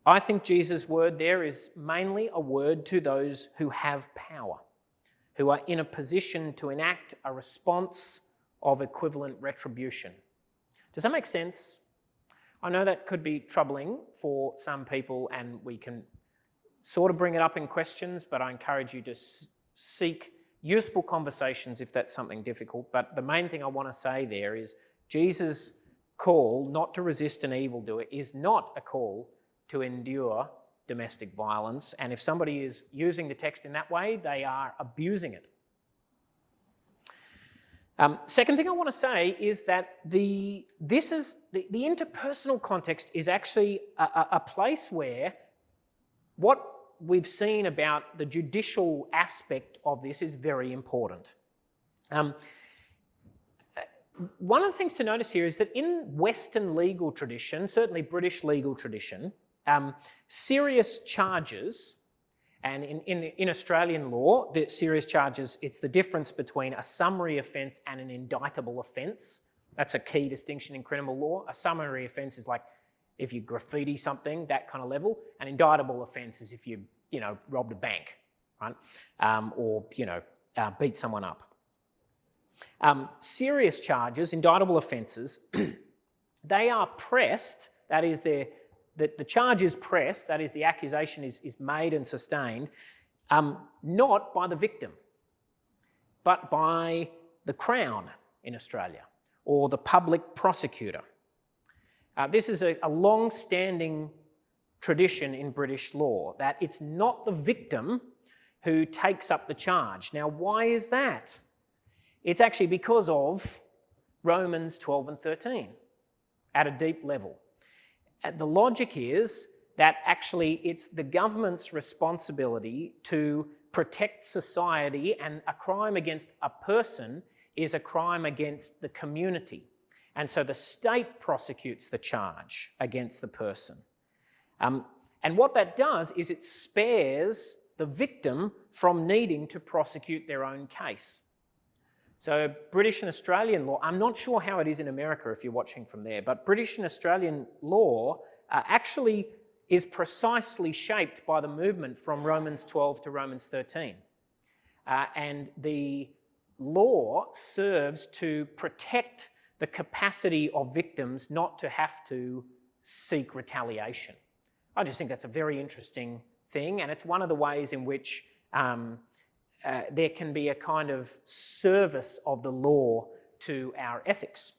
I think Jesus' word there is mainly a word to those who have power, who are in a position to enact a response of equivalent retribution. Does that make sense? I know that could be troubling for some people, and we can sort of bring it up in questions, but I encourage you to seek useful conversations if that's something difficult. But the main thing I want to say there is Jesus' call not to resist an evildoer is not a call to endure domestic violence. And if somebody is using the text in that way, they are abusing it. Second thing I want to say is that the interpersonal context is actually a place where what we've seen about the judicial aspect of this is very important. One of the things to notice here is that in Western legal tradition, certainly British legal tradition, serious charges, and in Australian law, the serious charges, it's the difference between a summary offence and an indictable offence. That's a key distinction in criminal law. A summary offence is like if you graffiti something, that kind of level. An indictable offence is if you robbed a bank, right? Or beat someone up. Serious charges, indictable offences, they are pressed, that is the charge is pressed, that is the accusation is made and sustained, not by the victim, but by the Crown in Australia or the public prosecutor. This is a long-standing tradition in British law, that it's not the victim who takes up the charge. Now, why is that? It's actually because of Romans 12 and 13 at a deep level. The logic is that actually it's the government's responsibility to protect society, and a crime against a person is a crime against the community. And so the state prosecutes the charge against the person. And what that does is it spares the victim from needing to prosecute their own case. So British and Australian law, I'm not sure how it is in America if you're watching from there, but British and Australian law actually is precisely shaped by the movement from Romans 12 to Romans 13. And the law serves to protect the capacity of victims not to have to seek retaliation. I just think that's a very interesting thing, and it's one of the ways in which there can be a kind of service of the law to our ethics.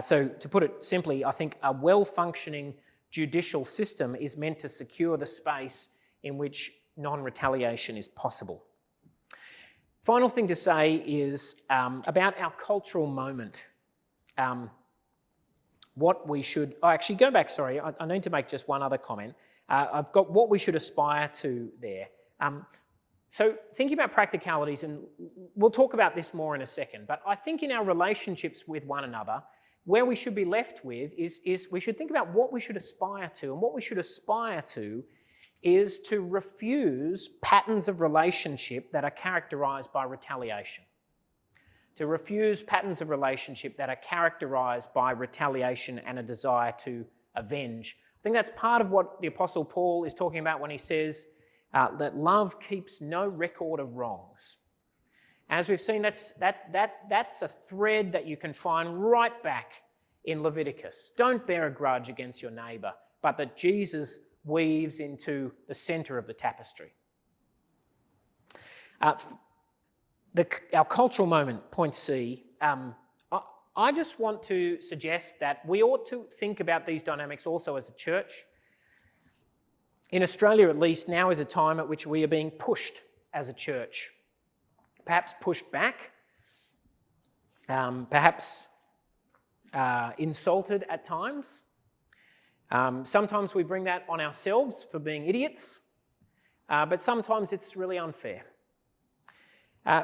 So to put it simply, I think a well-functioning judicial system is meant to secure the space in which non-retaliation is possible. Final thing to say is about our cultural moment. what we should... Oh, actually, go back, sorry. I need to make just one other comment. I've got what we should aspire to there. So thinking about practicalities, and we'll talk about this more in a second, but I think in our relationships with one another, where we should be left with is we should think about what we should aspire to, and what we should aspire to is to refuse patterns of relationship that are characterised by retaliation. To refuse patterns of relationship that are characterised by retaliation and a desire to avenge. I think that's part of what the Apostle Paul is talking about when he says that love keeps no record of wrongs. As we've seen, that's a thread that you can find right back in Leviticus. Don't bear a grudge against your neighbour, but that Jesus weaves into the centre of the tapestry. Our cultural moment, point C, I just want to suggest that we ought to think about these dynamics also as a church. In Australia, at least, now is a time at which we are being pushed as a church. Perhaps pushed back, perhaps insulted at times. Sometimes we bring that on ourselves for being idiots, but sometimes it's really unfair.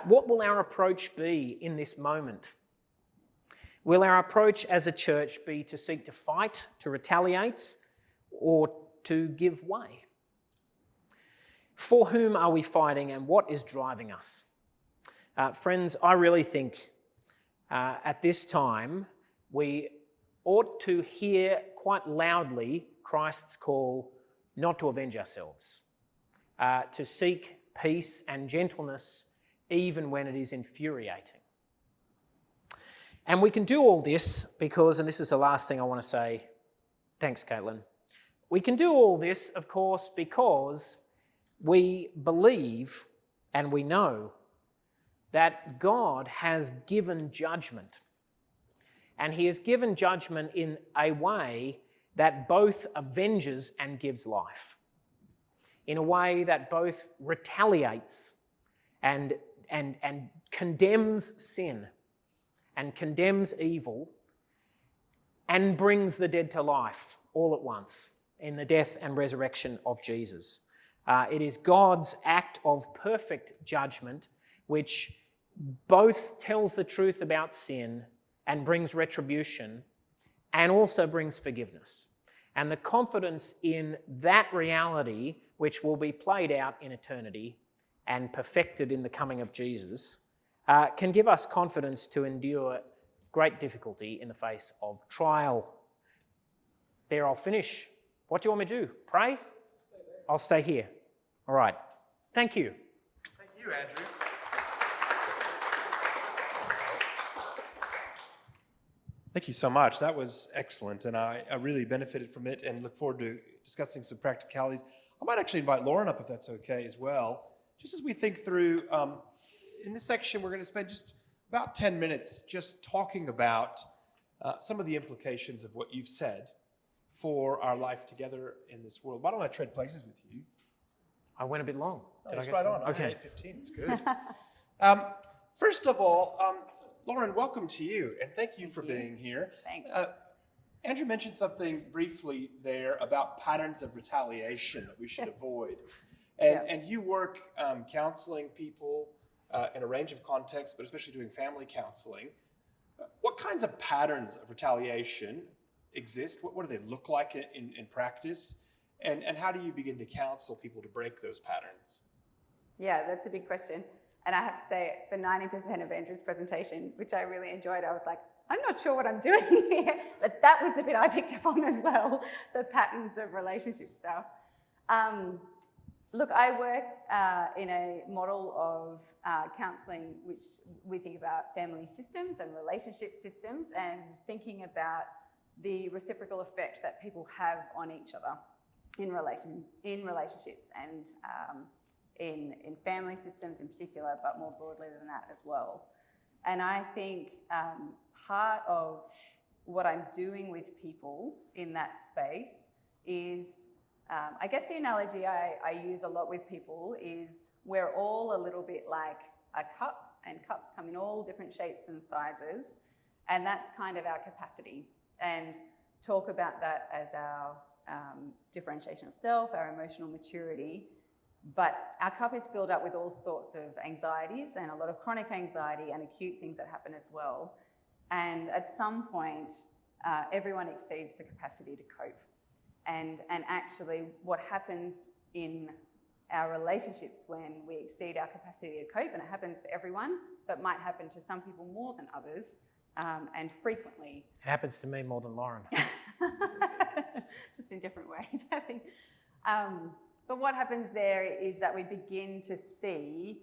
What will our approach be in this moment? Will our approach as a church be to seek to fight, to retaliate, or to give way? For whom are we fighting, and what is driving us? Friends, I really think at this time we ought to hear quite loudly Christ's call not to avenge ourselves, to seek peace and gentleness even when it is infuriating. And we can do all this because, and this is the last thing I want to say, thanks Caitlin, we can do all this, of course, because we believe and we know that God has given judgment. And he has given judgment in a way that both avenges and gives life. In a way that both retaliates and condemns sin and condemns evil and brings the dead to life all at once in the death and resurrection of Jesus. It is God's act of perfect judgment which both tells the truth about sin and brings retribution and also brings forgiveness. And the confidence in that reality, which will be played out in eternity and perfected in the coming of Jesus, can give us confidence to endure great difficulty in the face of trial. There, I'll finish. What do you want me to do? Pray? I'll stay here. All right. Thank you. Thank you, Andrew. Thank you so much. That was excellent, and I really benefited from it and look forward to discussing some practicalities. I might actually invite Lauren up if that's okay as well. Just as we think through, in this section, we're going to spend just about 10 minutes just talking about some of the implications of what you've said for our life together in this world. Why don't I trade places with you? I went a bit long. It's right on. Okay. 8:15. It's good. First of all, Lauren, welcome to you, and thank you for being here. Thanks. Andrew mentioned something briefly there about patterns of retaliation that we should avoid. And you work counseling people in a range of contexts, but especially doing family counseling. What kinds of patterns of retaliation exist? What do they look like in practice? And how do you begin to counsel people to break those patterns? Yeah, that's a big question. And I have to say, for 90% of Andrew's presentation, which I really enjoyed, I was like, I'm not sure what I'm doing here. But that was the bit I picked up on as well, the patterns of relationship stuff. Look, I work in a model of counselling which we think about family systems and relationship systems and thinking about the reciprocal effect that people have on each other in relationships and in family systems in particular, but more broadly than that as well. And I think part of what I'm doing with people in that space is, I guess the analogy I use a lot with people is we're all a little bit like a cup, and cups come in all different shapes and sizes, and that's kind of our capacity. And talk about that as our differentiation of self, our emotional maturity. But our cup is filled up with all sorts of anxieties and a lot of chronic anxiety and acute things that happen as well. And at some point, everyone exceeds the capacity to cope. And actually, what happens in our relationships when we exceed our capacity to cope, and it happens for everyone, but might happen to some people more than others, and frequently. It happens to me more than Lauren. Just in different ways, I think. But what happens there is that we begin to see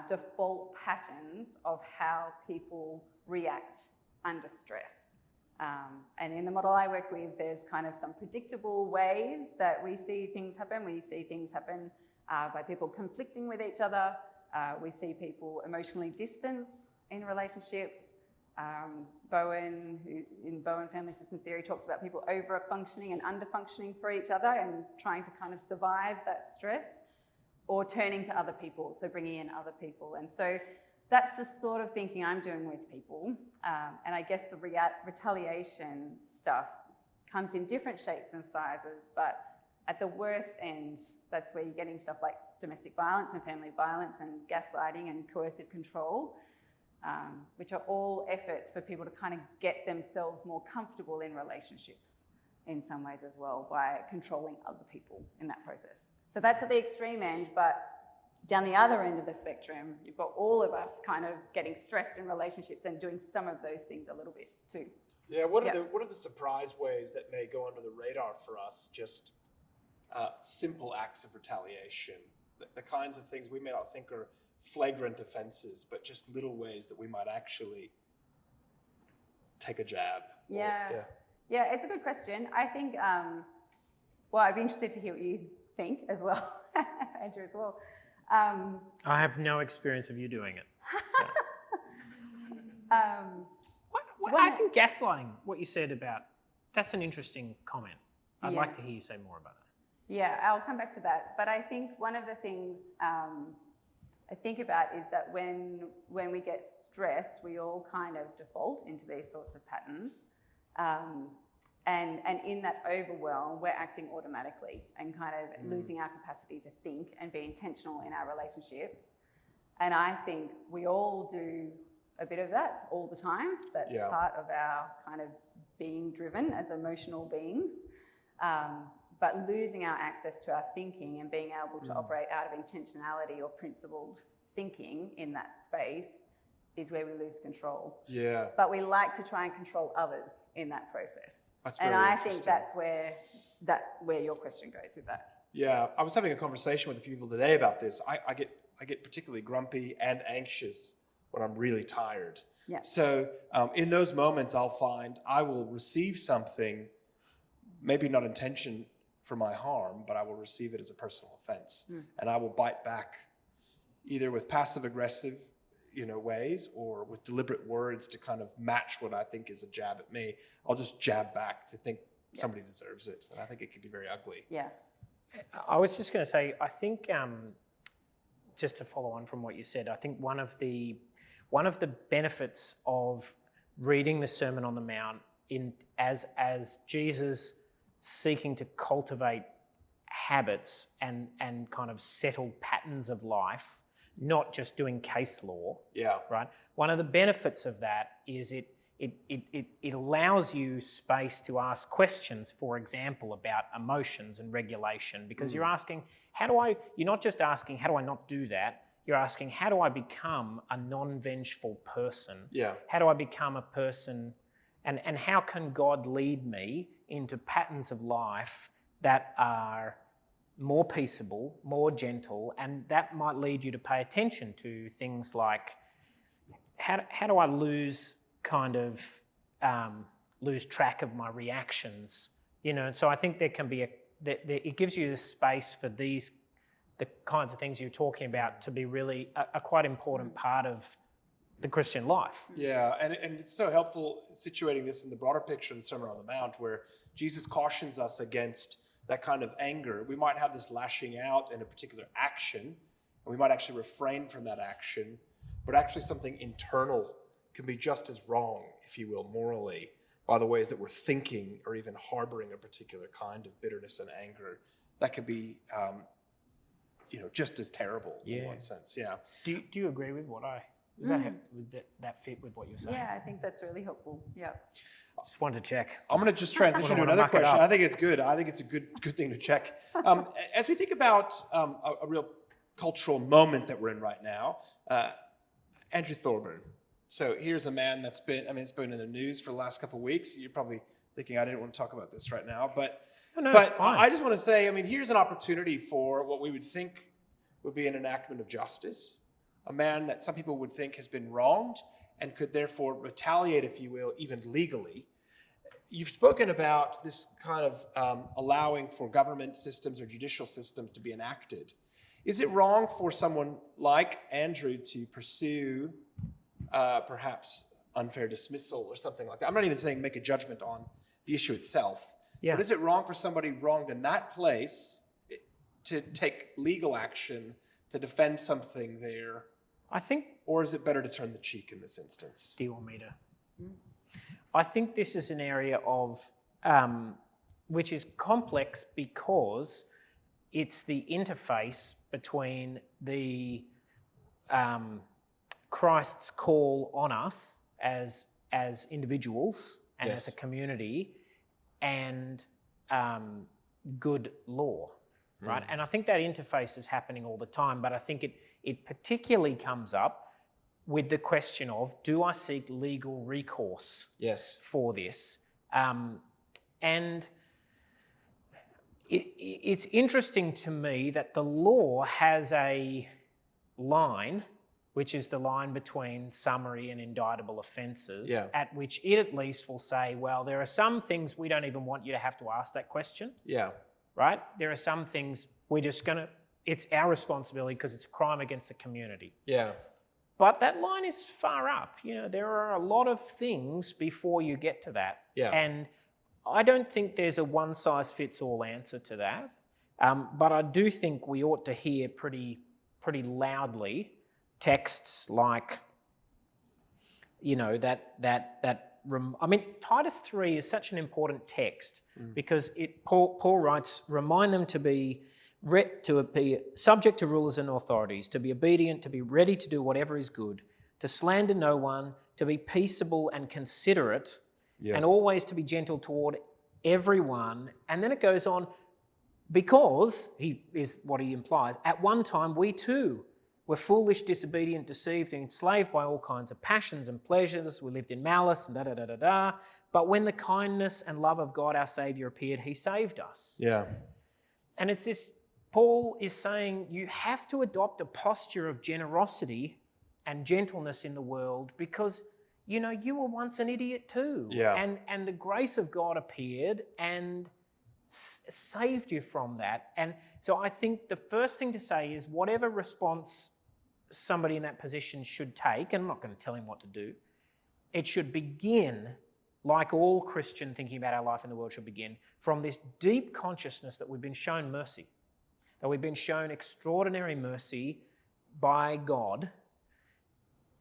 default patterns of how people react under stress. And in the model I work with, there's kind of some predictable ways that we see things happen. We see things happen by people conflicting with each other. We see people emotionally distance in relationships. Bowen, who in Bowen Family Systems Theory, talks about people over-functioning and under-functioning for each other and trying to kind of survive that stress, or turning to other people, so bringing in other people. And so that's the sort of thinking I'm doing with people. And I guess the retaliation stuff comes in different shapes and sizes, but at the worst end, that's where you're getting stuff like domestic violence and family violence and gaslighting and coercive control, which are all efforts for people to kind of get themselves more comfortable in relationships in some ways as well, by controlling other people in that process. So that's at the extreme end, but down the other end of the spectrum, you've got all of us kind of getting stressed in relationships and doing some of those things a little bit too. Yeah, what are the surprise ways that may go under the radar for us? Just simple acts of retaliation, the kinds of things we may not think are flagrant offenses, but just little ways that we might actually take a jab. Yeah, it's a good question. I think, well, I'd be interested to hear what you think as well, Andrew, as well. I have no experience of you doing it. So. I think gaslighting, what you said about, that's an interesting comment. I'd like to hear you say more about that. Yeah, I'll come back to that. But I think one of the things I think about is that when we get stressed, we all kind of default into these sorts of patterns. And in that overwhelm, we're acting automatically and kind of losing our capacity to think and be intentional in our relationships. And I think we all do a bit of that all the time. That's part of our kind of being driven as emotional beings. But losing our access to our thinking and being able to operate out of intentionality or principled thinking in that space is where we lose control. Yeah. But we like to try and control others in that process. That's very and I interesting. think that's where your question goes with that. Yeah, I was having a conversation with a few people today about this. I get particularly grumpy and anxious when I'm really tired. Yeah. So in those moments, I'll find I will receive something, maybe not intention for my harm, but I will receive it as a personal offense, and I will bite back, either with passive aggressive, ways, or with deliberate words to kind of match what I think is a jab at me. I'll just jab back to think somebody deserves it, and I think it can be very ugly. Yeah. I was just going to say, I think, just to follow on from what you said, I think one of the benefits of reading the Sermon on the Mount as Jesus seeking to cultivate habits and kind of settle patterns of life, not just doing case law. Yeah. Right. One of the benefits of that is it allows you space to ask questions, for example, about emotions and regulation, because you're asking, you're not just asking, how do I not do that? You're asking, how do I become a non-vengeful person? Yeah. How do I become a person, and how can God lead me into patterns of life that are more peaceable, more gentle, and that might lead you to pay attention to things like, how do I lose track of my reactions, And so I think there can be it gives you the space for the kinds of things you're talking about to be really a quite important part of the Christian life. Yeah, and it's so helpful situating this in the broader picture of the Sermon on the Mount, where Jesus cautions us against that kind of anger. We might have this lashing out in a particular action, and we might actually refrain from that action, but actually something internal can be just as wrong, if you will, morally, by the ways that we're thinking or even harboring a particular kind of bitterness and anger, that could be, just as terrible in one sense. Yeah. Do you agree with what does that fit with what you're saying? Yeah, I think that's really helpful. Yeah. Just wanted to check. I'm going to just transition to wanna another muck it question. up. I think it's good. I think it's a good thing to check. As we think about a real cultural moment that we're in right now, Andrew Thorburn. So here's a man that's been, it's been in the news for the last couple of weeks. You're probably thinking I didn't want to talk about this right now, but It's fine. I just want to say, here's an opportunity for what we would think would be an enactment of justice. A man that some people would think has been wronged and could therefore retaliate, if you will, even legally. You've spoken about this kind of allowing for government systems or judicial systems to be enacted. Is it wrong for someone like Andrew to pursue perhaps unfair dismissal or something like that? I'm not even saying make a judgment on the issue itself. Yeah. But is it wrong for somebody wronged in that place to take legal action to defend something there? I think. Or is it better to turn the cheek in this instance? Do you want me to? I think this is an area of which is complex because it's the interface between the Christ's call on us as individuals and as a community, and good law, right? And I think that interface is happening all the time, but I think it particularly comes up with the question of, do I seek legal recourse for this? And it's interesting to me that the law has a line, which is the line between summary and indictable offences, at which it at least will say, well, there are some things we don't even want you to have to ask that question. Yeah. Right? There are some things we're just going to, it's our responsibility because it's a crime against the community. Yeah. But that line is far up. There are a lot of things before you get to that. Yeah. And I don't think there's a one-size-fits-all answer to that. But I do think we ought to hear pretty loudly texts like, Titus 3 is such an important text because Paul writes, remind them to be subject to rulers and authorities, to be obedient, to be ready to do whatever is good, to slander no one, to be peaceable and considerate, and always to be gentle toward everyone. And then it goes on, because, is what he implies, at one time we too were foolish, disobedient, deceived, and enslaved by all kinds of passions and pleasures. We lived in malice and da-da-da-da-da. But when the kindness and love of God our Saviour appeared, he saved us. Yeah. And it's this, Paul is saying you have to adopt a posture of generosity and gentleness in the world because, you were once an idiot too. Yeah. And the grace of God appeared and saved you from that. And so I think the first thing to say is whatever response somebody in that position should take, and I'm not going to tell him what to do, it should begin, like all Christian thinking about our life in the world should begin, from this deep consciousness that we've been shown mercy, that we've been shown extraordinary mercy by God,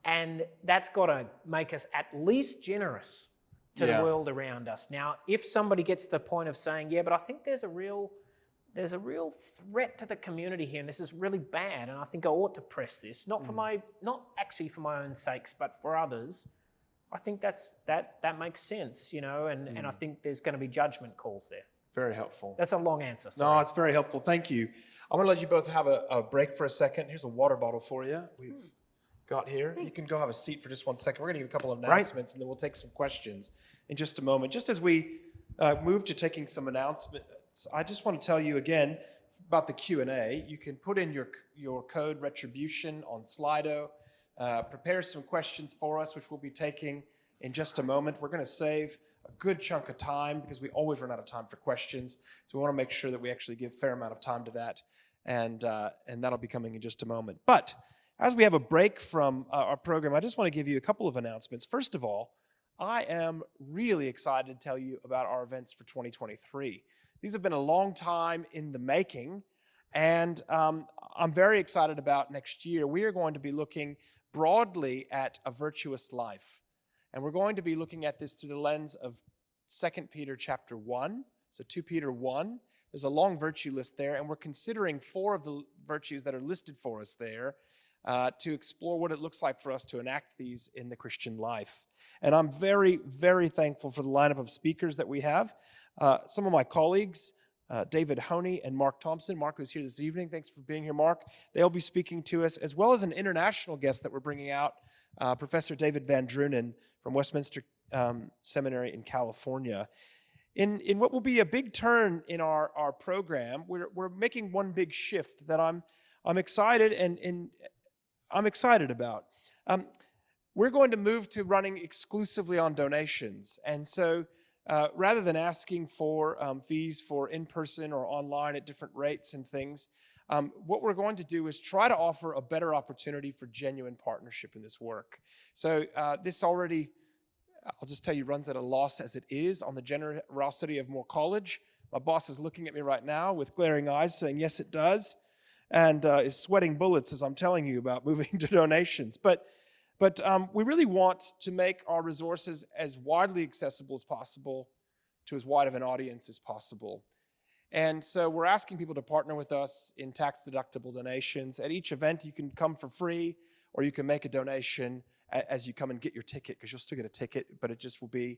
and that's got to make us at least generous to the world around us. Now, if somebody gets to the point of saying, but I think there's a real threat to the community here, and this is really bad, and I think I ought to press this, not actually for my own sakes, but for others, I think that makes sense, and I think there's going to be judgment calls there. Very helpful. That's a long answer. Sorry. No, it's very helpful. Thank you. I'm going to let you both have a break for a second. Here's a water bottle for you. We've got here. You can go have a seat for just 1 second. We're going to give a couple of announcements, and then we'll take some questions in just a moment. Just as we move to taking some announcements, I just want to tell you again about the Q&A. You can put in your code retribution on Slido. Prepare some questions for us, which we'll be taking in just a moment. We're going to save a good chunk of time because we always run out of time for questions. So we want to make sure that we actually give a fair amount of time to that. And that'll be coming in just a moment. But as we have a break from our program, I just want to give you a couple of announcements. First of all, I am really excited to tell you about our events for 2023. These have been a long time in the making, and I'm very excited about next year. We are going to be looking broadly at a virtuous life, and we're going to be looking at this through the lens of 2 Peter chapter 1, so 2 Peter 1. There's a long virtue list there, and we're considering 4 of the virtues that are listed for us there to explore what it looks like for us to enact these in the Christian life. And I'm very, very thankful for the lineup of speakers that we have. Some of my colleagues, David Honey and Mark Thompson. Mark was here this evening. Thanks for being here, Mark. They'll be speaking to us, as well as an international guest that we're bringing out, Professor David Van Drunen from Westminster Seminary in California. In what will be a big turn in our program, we're making one big shift that I'm excited and I'm excited about. We're going to move to running exclusively on donations, and so rather than asking for fees for in-person or online at different rates and things, what we're going to do is try to offer a better opportunity for genuine partnership in this work. So this already, I'll just tell you, runs at a loss as it is on the generosity of Moore College. My boss is looking at me right now with glaring eyes saying, yes, it does, and is sweating bullets as I'm telling you about moving to donations. But we really want to make our resources as widely accessible as possible to as wide of an audience as possible. And so we're asking people to partner with us in tax-deductible donations. At each event, you can come for free, or you can make a donation as you come and get your ticket, because you'll still get a ticket, but it just will be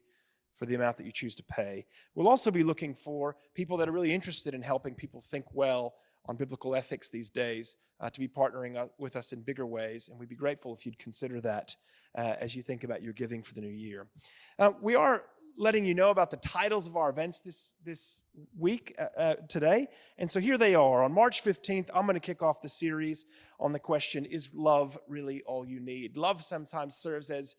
for the amount that you choose to pay. We'll also be looking for people that are really interested in helping people think well on biblical ethics these days to be partnering with us in bigger ways, and we'd be grateful if you'd consider that as you think about your giving for the new year. We are letting you know about the titles of our events this week today, and so here they are. On March 15th, I'm going to kick off the series on the question, is love really all you need? Love sometimes serves as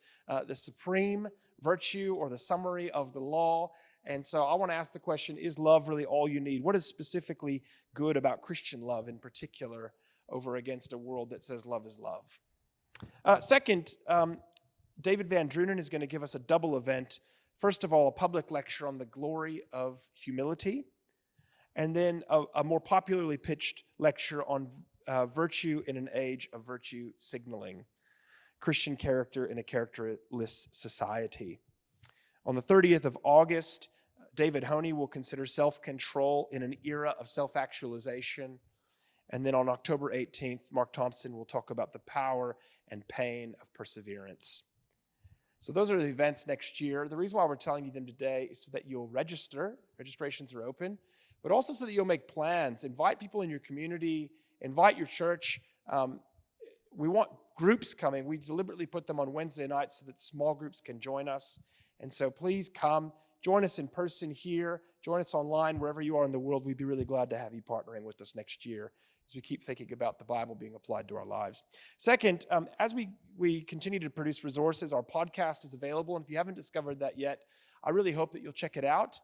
the supreme virtue or the summary of the law. And so I want to ask the question, is love really all you need? What is specifically good about Christian love in particular over against a world that says love is love? Second, David Van Drunen is going to give us a double event. First of all, a public lecture on the glory of humility, and then a more popularly pitched lecture on virtue in an age of virtue signaling, Christian character in a characterless society. On the 30th of August, David Honey will consider self-control in an era of self-actualization. And then on October 18th, Mark Thompson will talk about the power and pain of perseverance. So those are the events next year. The reason why we're telling you them today is so that you'll register. Registrations are open. But also so that you'll make plans. Invite people in your community. Invite your church. We want groups coming. We deliberately put them on Wednesday nights so that small groups can join us. And so please come. Join us in person here. Join us online, wherever you are in the world. We'd be really glad to have you partnering with us next year as we keep thinking about the Bible being applied to our lives. Second, as we continue to produce resources, our podcast is available. And if you haven't discovered that yet, I really hope that you'll check it out.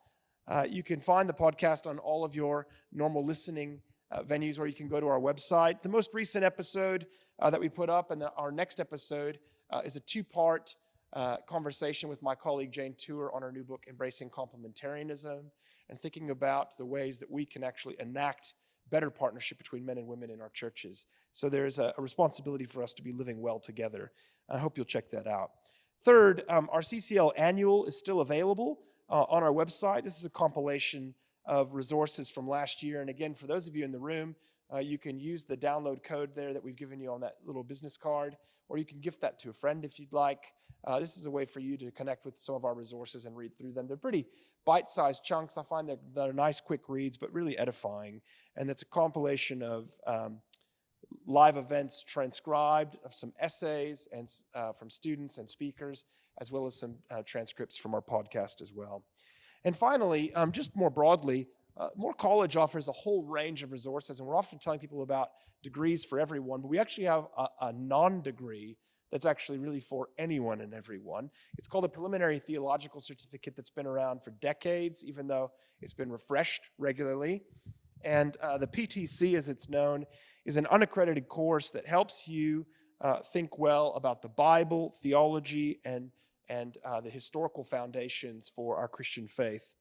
You can find the podcast on all of your normal listening venues, or you can go to our website. The most recent episode that we put up, and our next episode is a 2-part conversation with my colleague Jane Tour on our new book, Embracing Complementarianism, and thinking about the ways that we can actually enact better partnership between men and women in our churches. So there's a responsibility for us to be living well together. I hope you'll check that out. Third, our CCL annual is still available on our website. This is a compilation of resources from last year. And again, for those of you in the room, you can use the download code there that we've given you on that little business card, or you can gift that to a friend if you'd like. This is a way for you to connect with some of our resources and read through them. They're pretty bite-sized chunks. I find they're nice, quick reads, but really edifying. And it's a compilation of live events transcribed, of some essays and from students and speakers, as well as some transcripts from our podcast as well. And finally, just more broadly, Moore College offers a whole range of resources, and we're often telling people about degrees for everyone, but we actually have a non-degree that's actually really for anyone and everyone. It's called a preliminary theological certificate that's been around for decades, even though it's been refreshed regularly. And the PTC, as it's known, is an unaccredited course that helps you think well about the Bible, theology, and the historical foundations for our Christian faith.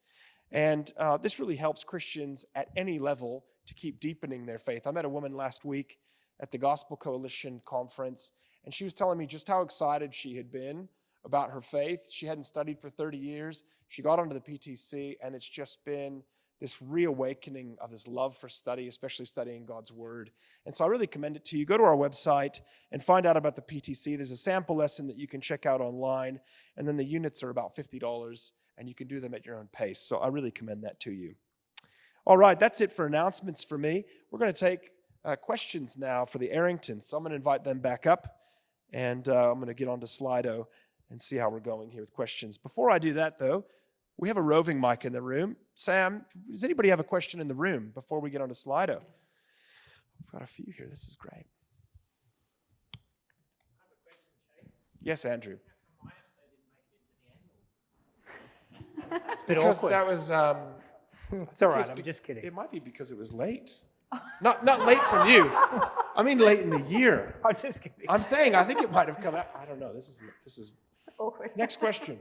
And this really helps Christians at any level to keep deepening their faith. I met a woman last week at the Gospel Coalition conference, and she was telling me just how excited she had been about her faith. She hadn't studied for 30 years. She got onto the PTC, and it's just been this reawakening of this love for study, especially studying God's Word. And so I really commend it to you. Go to our website and find out about the PTC. There's a sample lesson that you can check out online, and then the units are about $50, and you can do them at your own pace. So I really commend that to you. All right, that's it for announcements for me. We're going to take questions now for the Erringtons. So I'm going to invite them back up, and I'm going to get onto Slido and see how we're going here with questions. Before I do that, though, we have a roving mic in the room. Sam, does anybody have a question in the room before we get onto Slido? I've got a few here. This is great. I have a question, Chase. Yes, Andrew. How come I didn't make it into the annual? It's a bit Because awkward. that was... It's all right, it's I'm be- just kidding. It might be because it was late. Not late from you. I mean late in the year. I'm just kidding. I'm saying I think it might have come out. I don't know. This is Awkward. next question.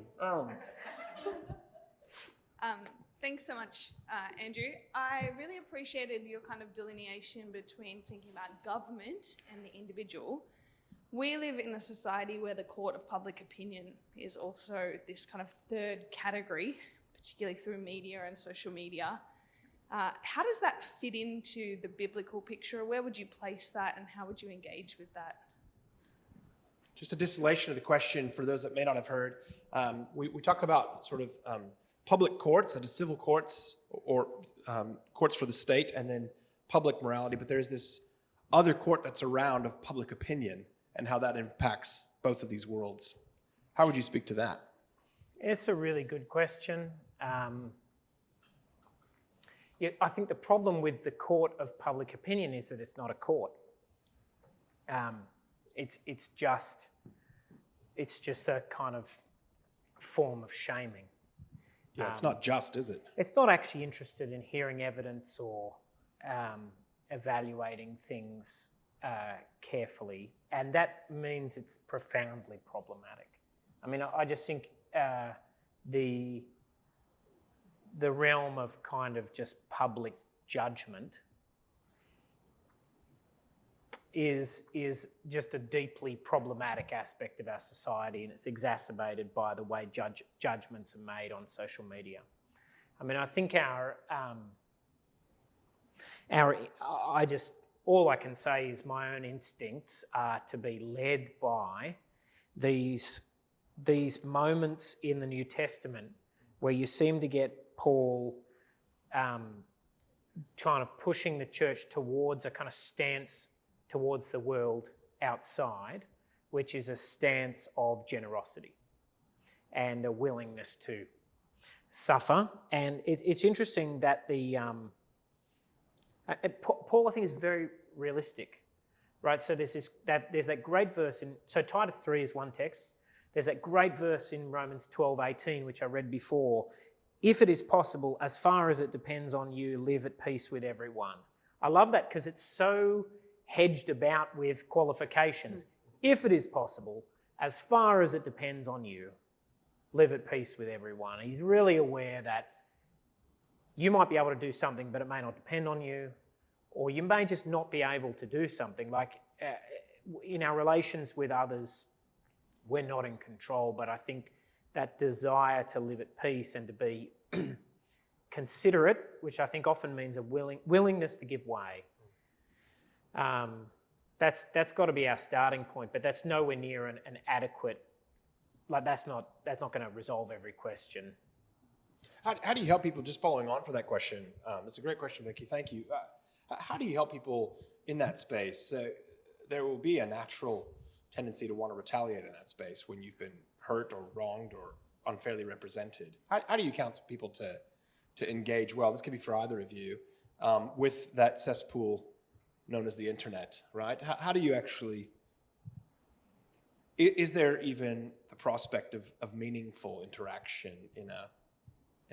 Thanks so much, Andrew. I really appreciated your kind of delineation between thinking about government and the individual. We live in a society where the court of public opinion is also this kind of third category, particularly through media and social media. How does that fit into the biblical picture? Where would you place that, and how would you engage with that? Just a distillation of the question for those that may not have heard. We talk about sort of public courts, that is civil courts or courts for the state, and then public morality. But there's this other court that's around of public opinion and how that impacts both of these worlds. How would you speak to that? It's a really good question. I think the problem with the court of public opinion is that it's not a court. It's just a kind of form of shaming. Yeah, it's not just, is it? It's not actually interested in hearing evidence or evaluating things carefully, and that means it's profoundly problematic. I mean, I just think the realm of kind of just public judgment is just a deeply problematic aspect of our society, and it's exacerbated by the way judgments are made on social media. I mean, I think all I can say is my own instincts are to be led by these moments in the New Testament where you seem to get Paul kind of pushing the church towards a kind of stance towards the world outside, which is a stance of generosity and a willingness to suffer. And it's interesting that Paul, I think, is very realistic, right? So there's that great verse so Titus 3 is one text. There's that great verse in Romans 12:18, which I read before. If it is possible, as far as it depends on you, live at peace with everyone. I love that because it's so hedged about with qualifications. If it is possible, as far as it depends on you, live at peace with everyone. He's really aware that you might be able to do something, but it may not depend on you, or you may just not be able to do something. Like in our relations with others, we're not in control, but I think that desire to live at peace and to be considerate, which I think often means a willingness to give way, that's got to be our starting point, but that's nowhere near an adequate, like that's not going to resolve every question. How do you help people, just following on for that question? It's a great question, Vicky. Thank you. How do you help people in that space? So there will be a natural tendency to want to retaliate in that space when you've been hurt or wronged or unfairly represented. How do you counsel people to engage well? This could be for either of you, with that cesspool known as the internet, right? How do you actually, is there even the prospect of meaningful interaction in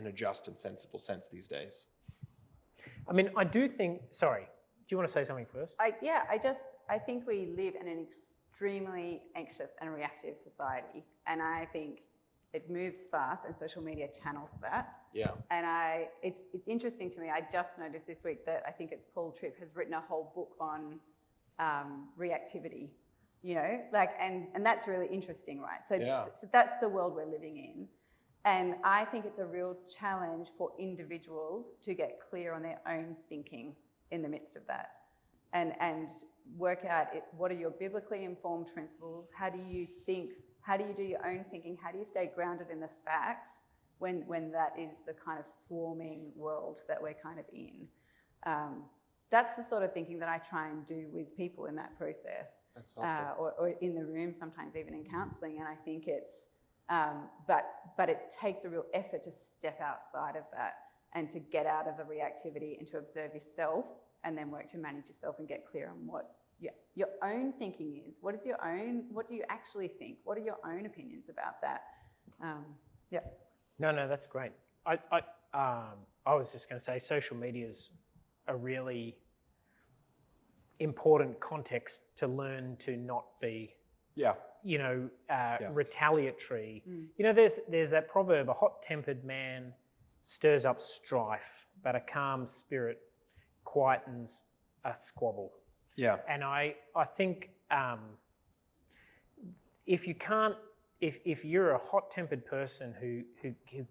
a just and sensible sense these days? I mean, I do think, sorry, do you want to say something first? I think we live in an extremely anxious and reactive society, and I think it moves fast, and social media channels that. Yeah. And it's interesting to me. I just noticed this week that I think it's Paul Tripp has written a whole book on reactivity, and that's really interesting, right? So, Yeah. so that's the world we're living in. And I think it's a real challenge for individuals to get clear on their own thinking in the midst of that and work out what are your biblically informed principles? How do you think? How do you do your own thinking? How do you stay grounded in the facts when that is the kind of swarming world that we're kind of in? That's the sort of thinking that I try and do with people in that process, That's helpful. or in the room, sometimes even in counselling. And I think it's, but it takes a real effort to step outside of that and to get out of the reactivity and to observe yourself and then work to manage yourself and get clear on what your own thinking is. What do you actually think? What are your own opinions about that? No, that's great. I was just going to say social media is a really important context to learn to not be, retaliatory. There's that proverb: a hot-tempered man stirs up strife, but a calm spirit quietens a squabble. Yeah. And I think if you're a hot-tempered person who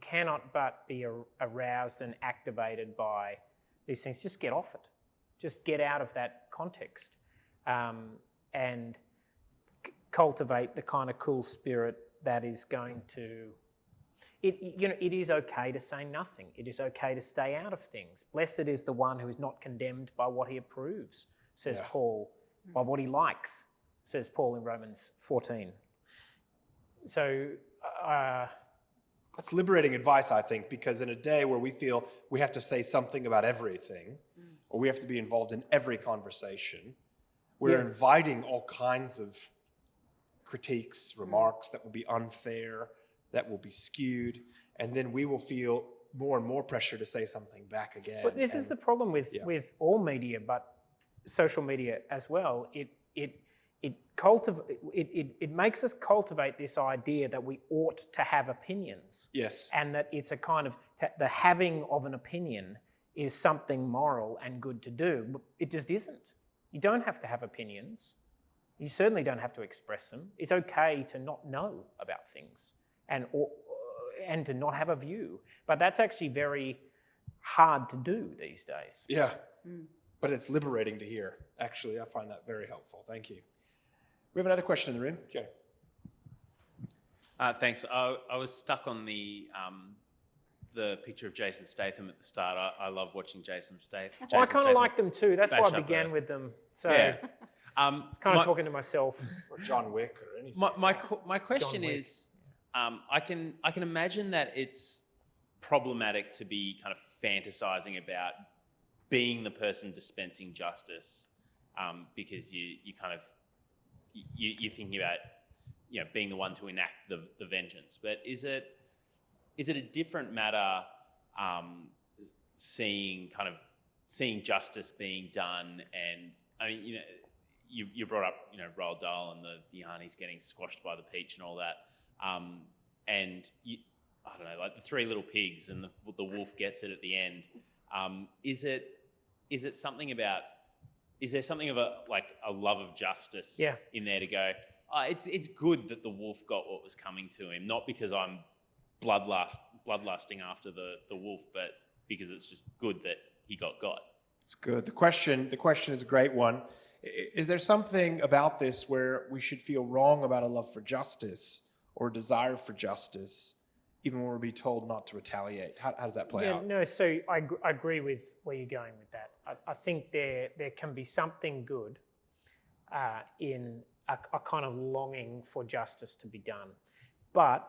cannot but be aroused and activated by these things, just get off it. Just get out of that context and cultivate the kind of cool spirit that is going to... It is okay to say nothing. It is okay to stay out of things. Blessed is the one who is not condemned by what he approves, says Paul, by what he likes, says Paul in Romans 14. So... That's liberating advice, I think, because in a day where we feel we have to say something about everything, or we have to be involved in every conversation, we're inviting all kinds of critiques, remarks that will be unfair, that will be skewed, and then we will feel more and more pressure to say something back again. But this is the problem with all media, but social media as well. It makes us cultivate this idea that we ought to have opinions. Yes. And that it's a kind of, the having of an opinion is something moral and good to do. But it just isn't. You don't have to have opinions. You certainly don't have to express them. It's okay to not know about things and to not have a view. But that's actually very hard to do these days. Yeah. But it's liberating to hear. Actually, I find that very helpful. Thank you. We have another question in the room. Joe. Thanks. I was stuck on the picture of Jason Statham at the start. I love watching Jason Statham. I kind of like them too. That's why I bash up began a- with them. So Yeah. it's kind of talking to myself. Or John Wick or anything. My question John Wick. is, I can imagine that it's problematic to be kind of fantasizing about being the person dispensing justice, because you're thinking about being the one to enact the vengeance. But is it a different matter seeing justice being done? And I mean, you brought up Roald Dahl and the Yarnies getting squashed by the peach and all that, and I don't know, like the Three Little Pigs and the wolf gets it at the end. Is it something about? Is there something of a love of justice in there to go, it's good that the wolf got what was coming to him, not because I'm bloodlusting after the wolf, but because it's just good that he got. It's good. The question is a great one. Is there something about this where we should feel wrong about a love for justice or desire for justice, even when we're being told not to retaliate? How does that play out? No, so I agree with where you're going with that. I think there can be something good in a kind of longing for justice to be done. But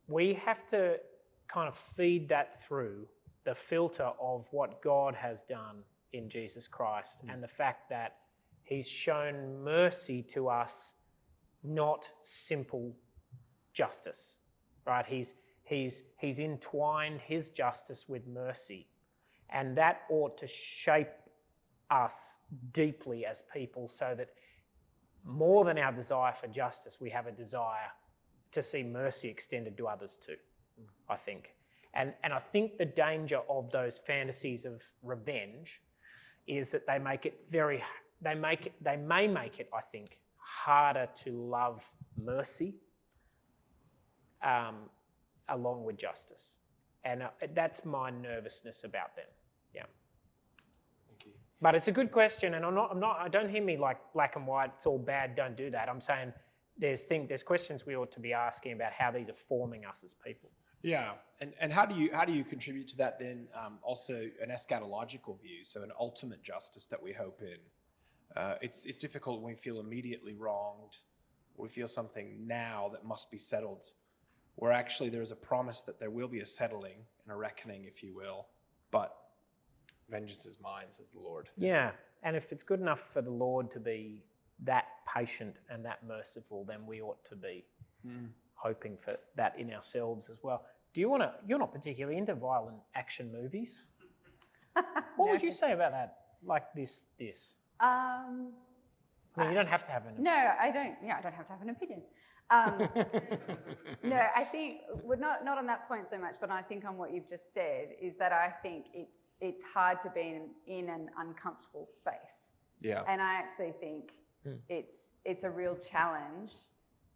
we have to kind of feed that through the filter of what God has done in Jesus Christ and the fact that he's shown mercy to us, not simple justice, right? He's entwined his justice with mercy, and that ought to shape us deeply as people, so that more than our desire for justice, we have a desire to see mercy extended to others too, I think. And I think the danger of those fantasies of revenge is that they make it very, they may make it, I think, harder to love mercy along with justice, and that's my nervousness about them. Yeah. Thank you. But it's a good question, and I don't hear me like black and white. It's all bad. Don't do that. I'm saying there's questions we ought to be asking about how these are forming us as people. Yeah, and how do you contribute to that then? Also, an eschatological view, so an ultimate justice that we hope in. It's difficult when we feel immediately wronged. We feel something now that must be settled, where actually there's a promise that there will be a settling and a reckoning, if you will. But vengeance is mine, says the Lord. Yeah, and if it's good enough for the Lord to be that patient and that merciful, then we ought to be hoping for that in ourselves as well. You're not particularly into violent action movies. What would you say about that? Like this? I mean, you don't have to have an opinion. No, I don't. Yeah, I don't have to have an opinion. No, I think we're not on that point so much, but I think on what you've just said is that I think it's hard to be in an uncomfortable space. Yeah. And I actually think it's a real challenge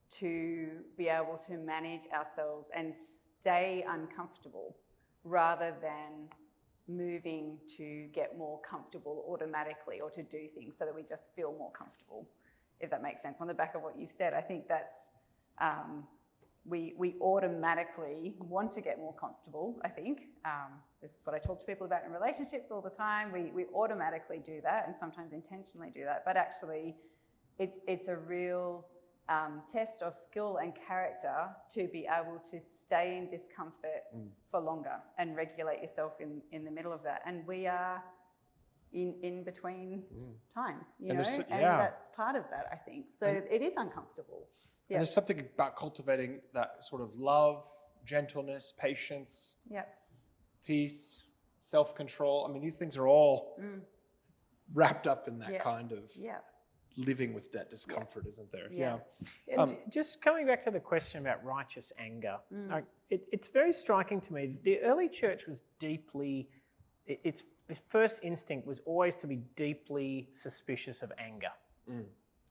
to be able to manage ourselves and stay uncomfortable rather than moving to get more comfortable automatically or to do things so that we just feel more comfortable, if that makes sense. On the back of what you said, I think that's, we automatically want to get more comfortable, I think. This is what I talk to people about in relationships all the time. We automatically do that and sometimes intentionally do that, but actually it's a real test of skill and character to be able to stay in discomfort for longer and regulate yourself in the middle of that. And we are in between times, you know, and that's part of that, I think. So it is uncomfortable. Yeah. And there's something about cultivating that sort of love, gentleness, patience, peace, self-control. I mean, these things are all wrapped up in that kind of living with that discomfort, isn't there? Yeah. Just coming back to the question about righteous anger, it's very striking to me. The early church was its first instinct was always to be deeply suspicious of anger.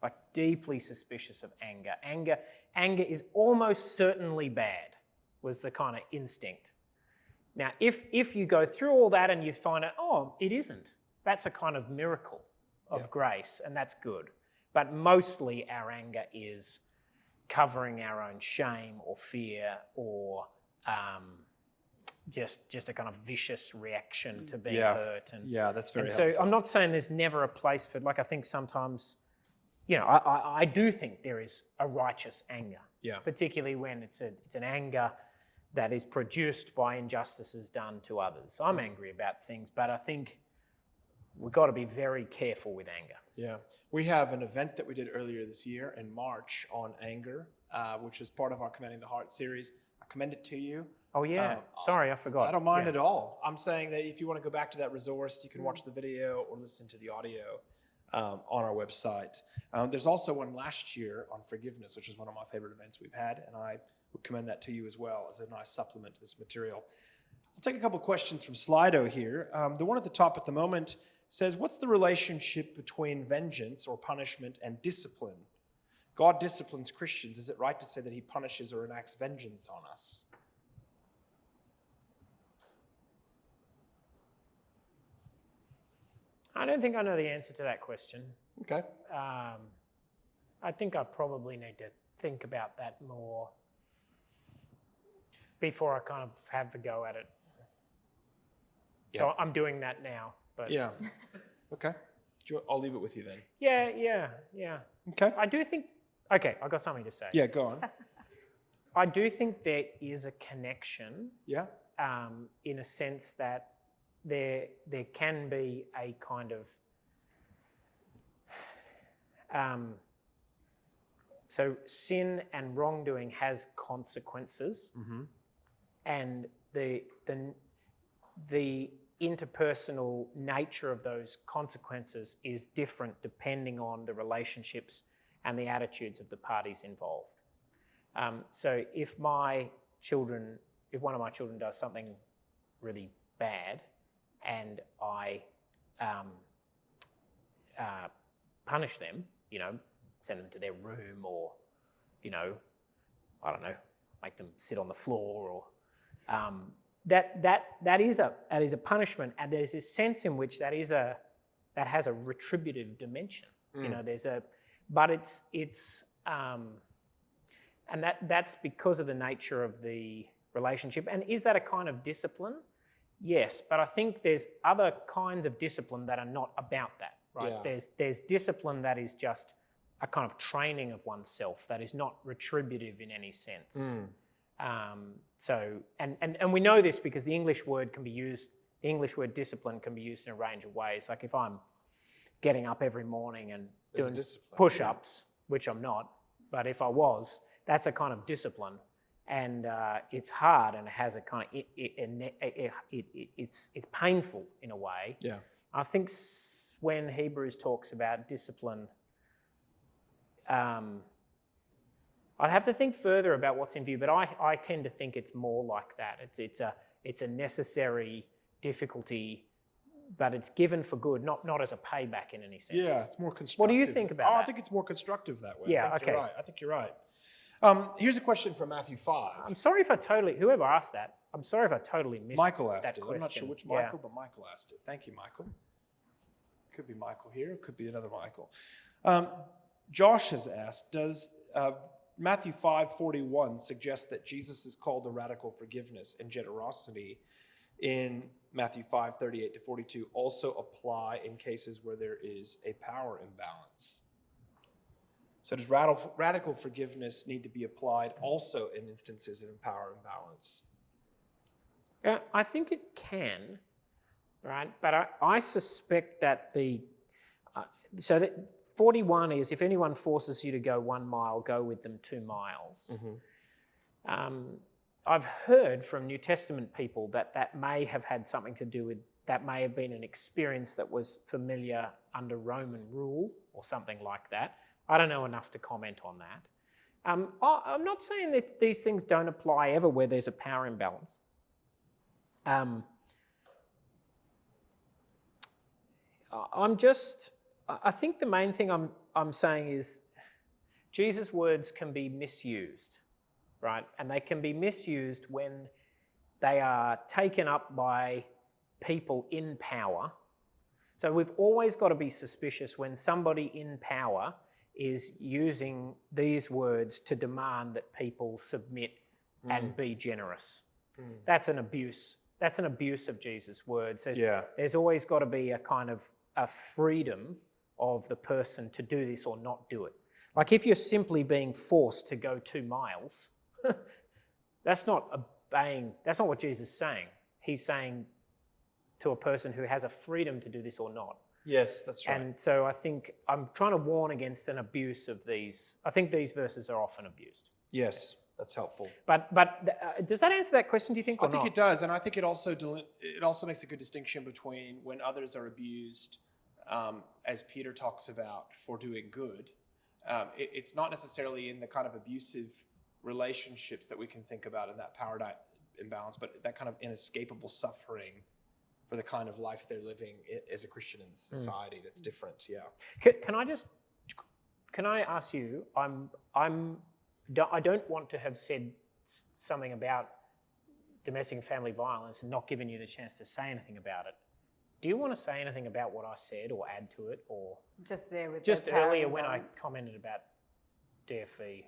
Like deeply suspicious of anger. Anger is almost certainly bad, was the kind of instinct. Now, if you go through all that and you find out, oh, it isn't, that's a kind of miracle of grace, and that's good. But mostly our anger is covering our own shame or fear or just a kind of vicious reaction to being hurt. And, that's very helpful. So I'm not saying there's never a place for, like I think sometimes, you know, I do think there is a righteous anger, particularly when it's an anger that is produced by injustices done to others. I'm angry about things, but I think we've got to be very careful with anger. Yeah. We have an event that we did earlier this year in March on anger, which is part of our Commending the Heart series. I commend it to you. Oh, yeah. Sorry, I forgot. I don't mind at all. I'm saying that if you want to go back to that resource, you can watch the video or listen to the audio on our website. There's also one last year on forgiveness, which is one of my favorite events we've had, and I would commend that to you as well as a nice supplement to this material. I'll take a couple questions from Slido here. The one at the top at the moment says, what's the relationship between vengeance or punishment and discipline? God disciplines Christians. Is it right to say that he punishes or enacts vengeance on us? I don't think I know the answer to that question. Okay. I think I probably need to think about that more before I kind of have a go at it. So I'm doing that now. But yeah. Okay. I'll leave it with you then. Yeah. Okay. I do think... Okay, I've got something to say. Yeah, go on. I do think there is a connection. Yeah. In a sense that there can be a kind of... so sin and wrongdoing has consequences, and the interpersonal nature of those consequences is different depending on the relationships and the attitudes of the parties involved. So if one of my children does something really bad and I punish them, send them to their room or, I don't know, make them sit on the floor or that is a punishment, and there's this sense in which that has a retributive dimension. But and that's because of the nature of the relationship. And is that a kind of discipline? Yes, but I think there's other kinds of discipline that are not about that, right? Yeah. There's discipline that is just a kind of training of oneself that is not retributive in any sense. And we know this because the English word discipline can be used in a range of ways. Like if I'm getting up every morning and There's a doing discipline, push-ups, which I'm not, but if I was, that's a kind of discipline. And it's hard, and it has a kind of it's painful in a way. Yeah. I think when Hebrews talks about discipline, I'd have to think further about what's in view, but I tend to think it's more like that. It's a necessary difficulty, but it's given for good, not as a payback in any sense. Yeah, it's more constructive. What do you think about I that? think it's more constructive that way. Yeah, I think okay. You're right. I think you're right. Here's a question from Matthew 5. I'm sorry if whoever asked that, I'm sorry if I totally missed Michael that asked it. question. I'm not sure which Yeah. Michael, but Michael asked it. Thank you, Michael. Could be Michael here. It could be another Michael. Josh has asked, does Matthew 5:41 suggest that Jesus is called to radical forgiveness and generosity in Matthew 5:38-42 also apply in cases where there is a power imbalance? So does radical forgiveness need to be applied also in instances of power imbalance? Yeah, I think it can, right? But I suspect that so that 41 is, if anyone forces you to go 1 mile, go with them 2 miles. I've heard from New Testament people that may have had something to do with, that may have been an experience that was familiar under Roman rule or something like that. I don't know enough to comment on that. I'm not saying that these things don't apply ever where there's a power imbalance. I think the main thing I'm saying is Jesus' words can be misused, right? And they can be misused when they are taken up by people in power. So we've always got to be suspicious when somebody in power is using these words to demand that people submit and be generous. That's an abuse. That's an abuse of Jesus' words. There's always got to be a kind of a freedom of the person to do this or not do it. Like if you're simply being forced to go 2 miles, that's not what Jesus is saying. He's saying to a person who has a freedom to do this or not. Yes, that's right. And so I think I'm trying to warn against an abuse of these. I think these verses are often abused. Yes, that's helpful. But does that answer that question, do you think, or I think not? it does, and I think it also makes a good distinction between when others are abused, as Peter talks about, for doing good. It's not necessarily in the kind of abusive relationships that we can think about in that power imbalance, but that kind of inescapable suffering for the kind of life they're living as a Christian in society that's different. Yeah. Can I ask you? I don't want to have said something about domestic and family violence and not given you the chance to say anything about it. Do you want to say anything about what I said or add to it, or Just there with just the power earlier when I imbalance. commented about DFE?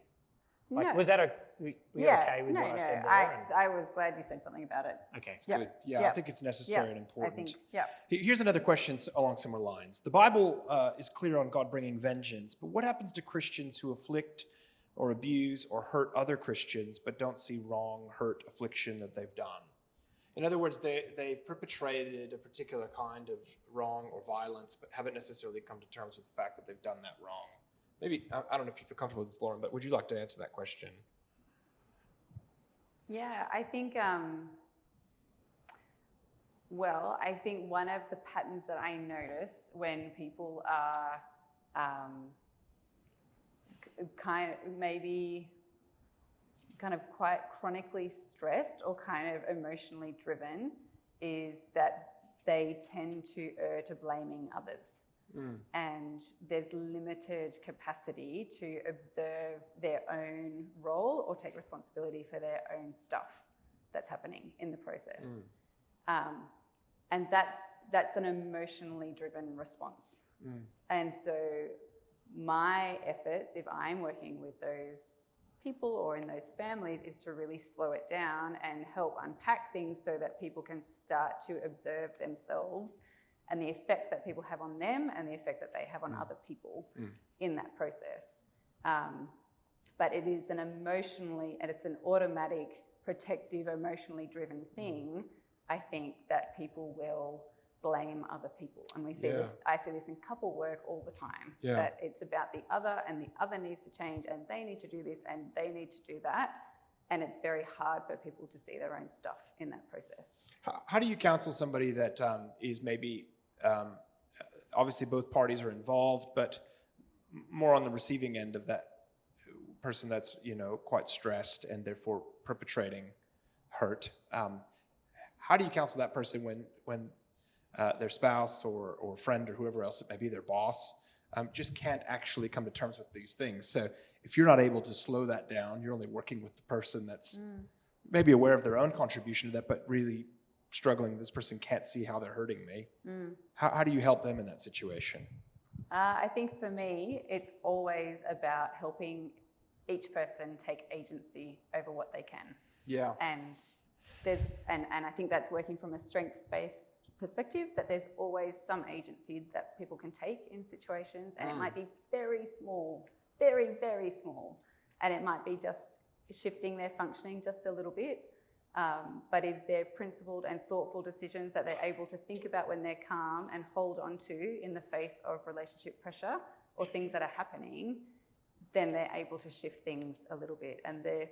No. Was that were you okay with what I said there? I was glad you said something about it. Okay. Yep. Good. Yeah, I Yep. think it's necessary and I important. think, Here's another question along similar lines. The Bible is clear on God bringing vengeance, but what happens to Christians who afflict or abuse or hurt other Christians but don't see wrong, hurt, affliction that they've done? In other words, they've perpetrated a particular kind of wrong or violence but haven't necessarily come to terms with the fact that they've done that wrong. Maybe, I don't know if you feel comfortable with this, Lauren, but would you like to answer that question? Yeah, I think, I think one of the patterns that I notice when people are kind of quite chronically stressed or kind of emotionally driven is that they tend to err to blaming others. and there's limited capacity to observe their own role or take responsibility for their own stuff that's happening in the process. And that's an emotionally driven response. And so my efforts, if I'm working with those people or in those families, is to really slow it down and help unpack things so that people can start to observe themselves and the effect that people have on them and the effect that they have on other people in that process. But it is an emotionally, and it's an automatic, protective, emotionally driven thing, I think, that people will blame other people. And we see this, I see this in couple work all the time, that it's about the other and the other needs to change and they need to do this and they need to do that. And it's very hard for people to see their own stuff in that process. How do you counsel somebody that is maybe, obviously both parties are involved, but more on the receiving end of that person that's, quite stressed and therefore perpetrating hurt? How do you counsel that person when their spouse or friend or whoever else it may be, their boss, just can't actually come to terms with these things? So if you're not able to slow that down, you're only working with the person that's maybe aware of their own contribution to that, but really struggling. This person can't see how they're hurting me. How do you help them in that situation? I think for me, it's always about helping each person take agency over what they can. Yeah. And I think that's working from a strengths-based perspective, that there's always some agency that people can take in situations, and it might be very small, very, very small, and it might be just shifting their functioning just a little bit. But if they're principled and thoughtful decisions that they're able to think about when they're calm and hold on to in the face of relationship pressure or things that are happening, then they're able to shift things a little bit. And the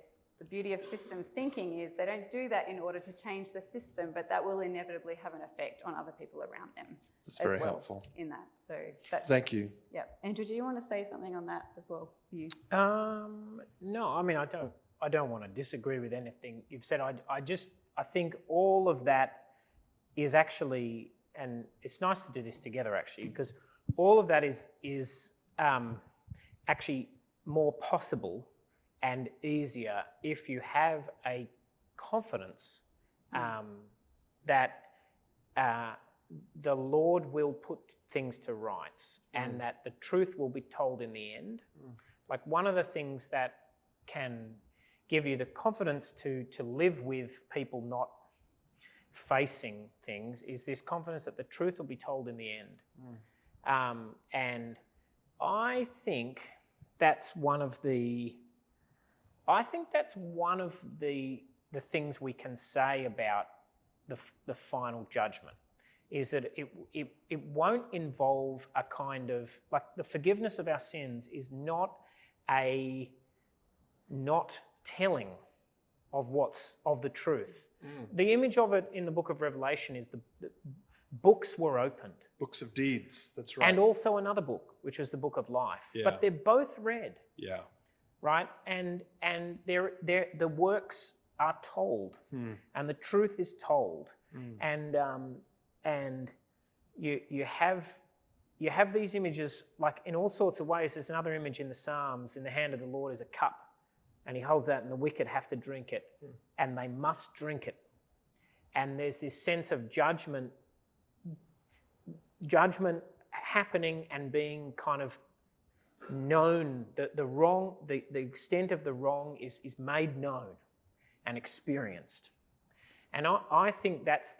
beauty of systems thinking is they don't do that in order to change the system, but that will inevitably have an effect on other people around them. That's very helpful. In that. So that's... Thank you. Yeah. Andrew, do you want to say something on that as well? You? No, I mean, I don't want to disagree with anything you've said. I think all of that is actually, and it's nice to do this together actually, because all of that is actually more possible and easier if you have a confidence that the Lord will put things to rights and that the truth will be told in the end. Like, one of the things that can give you the confidence to live with people not facing things is this confidence that the truth will be told in the end. And I think that's one of the things we can say about the final judgment, is that it won't involve a kind of, like, the forgiveness of our sins is not a not telling of the truth. The image of it in the book of Revelation is the books were opened. Books of deeds, that's right. And also another book, which was the book of life. Yeah. But they're both read. Yeah. Right? And the works are told, and the truth is told. And you have these images, like, in all sorts of ways. There's another image in the Psalms: in the hand of the Lord is a cup, and he holds that, and the wicked have to drink it, and they must drink it. And there's this sense of judgment happening and being kind of known. The extent of the wrong is made known and experienced. And I think that's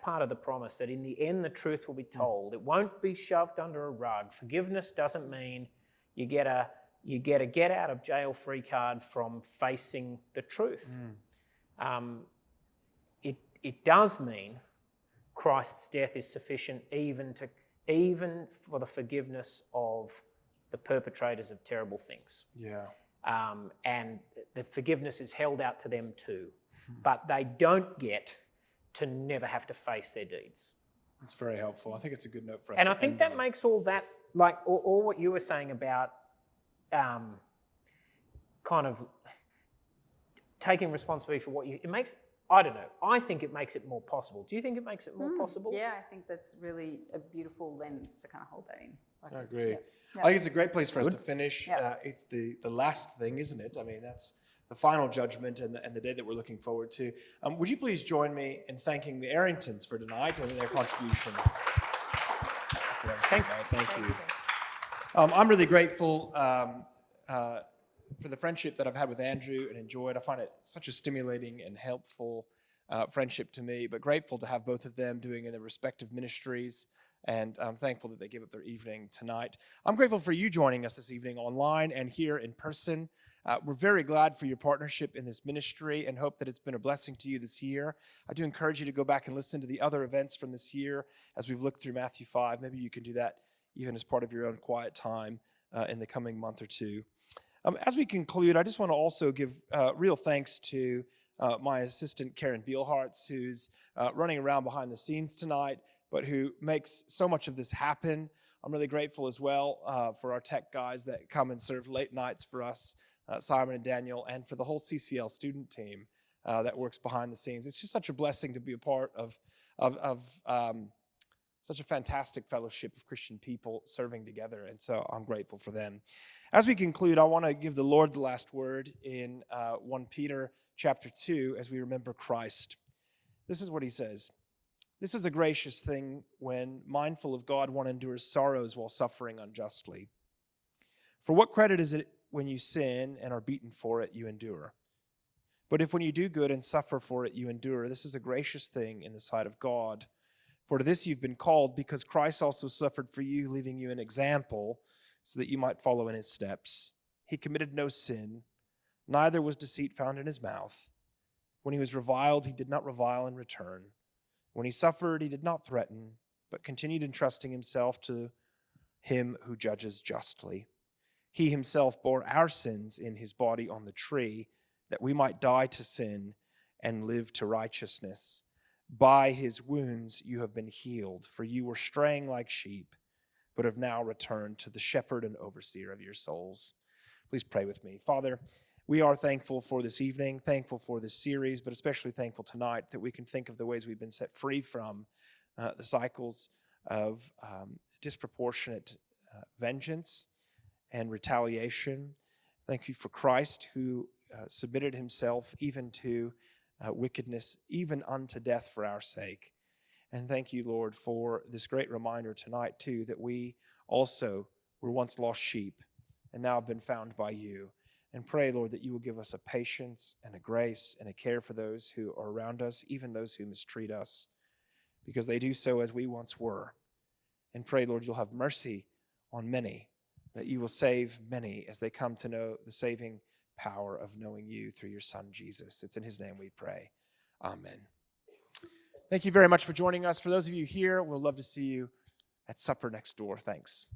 part of the promise, that in the end the truth will be told. It won't be shoved under a rug. Forgiveness doesn't mean you get a get out of jail free card from facing the truth. It does mean Christ's death is sufficient even for the forgiveness of the perpetrators of terrible things. Yeah. And the forgiveness is held out to them too. But they don't get to never have to face their deeds. That's very helpful. I think it's a good note for us. And I think that makes all that, like, all what you were saying about kind of taking responsibility for what it makes I don't know. I think it makes it more possible. Do you think it makes it more possible? Yeah, I think that's really a beautiful lens to kind of hold that in. I agree. Yeah. I think it's a great place for us to finish. Yeah. It's the last thing, isn't it? I mean, that's the final judgment and the day that we're looking forward to. Would you please join me in thanking the Erringtons for tonight and their contribution? Thanks. Thank you. I'm really grateful for the friendship that I've had with Andrew and enjoyed. I find it such a stimulating and helpful friendship to me, but grateful to have both of them doing in their respective ministries. And I'm thankful that they gave up their evening tonight. I'm grateful for you joining us this evening online and here in person. We're very glad for your partnership in this ministry and hope that it's been a blessing to you this year. I do encourage you to go back and listen to the other events from this year as we've looked through Matthew 5. Maybe you can do that even as part of your own quiet time in the coming month or two. As we conclude, I just want to also give real thanks to my assistant, Karen Bielhartz, who's running around behind the scenes tonight, but who makes so much of this happen. I'm really grateful as well for our tech guys that come and serve late nights for us, Simon and Daniel, and for the whole CCL student team that works behind the scenes. It's just such a blessing to be a part of such a fantastic fellowship of Christian people serving together, and so I'm grateful for them. As we conclude, I want to give the Lord the last word in 1 Peter chapter 2 as we remember Christ. This is what he says. This is a gracious thing when, mindful of God, one endures sorrows while suffering unjustly. For what credit is it when you sin and are beaten for it, you endure? But if when you do good and suffer for it, you endure, this is a gracious thing in the sight of God. For to this you've been called, because Christ also suffered for you, leaving you an example, so that you might follow in his steps. He committed no sin, neither was deceit found in his mouth. When he was reviled, he did not revile in return. When he suffered, he did not threaten, but continued entrusting himself to him who judges justly. He himself bore our sins in his body on the tree, that we might die to sin and live to righteousness. By his wounds you have been healed, for you were straying like sheep, but have now returned to the shepherd and overseer of your souls. Please pray with me. Father, we are thankful for this evening, thankful for this series, but especially thankful tonight that we can think of the ways we've been set free from the cycles of disproportionate vengeance and retaliation. Thank you for Christ, who submitted himself even to wickedness, even unto death for our sake. And thank you, Lord, for this great reminder tonight, too, that we also were once lost sheep and now have been found by you. And pray, Lord, that you will give us a patience and a grace and a care for those who are around us, even those who mistreat us, because they do so as we once were. And pray, Lord, you'll have mercy on many, that you will save many as they come to know the saving power of knowing you through your Son, Jesus. It's in his name we pray. Amen. Thank you very much for joining us. For those of you here, we'll love to see you at supper next door. Thanks.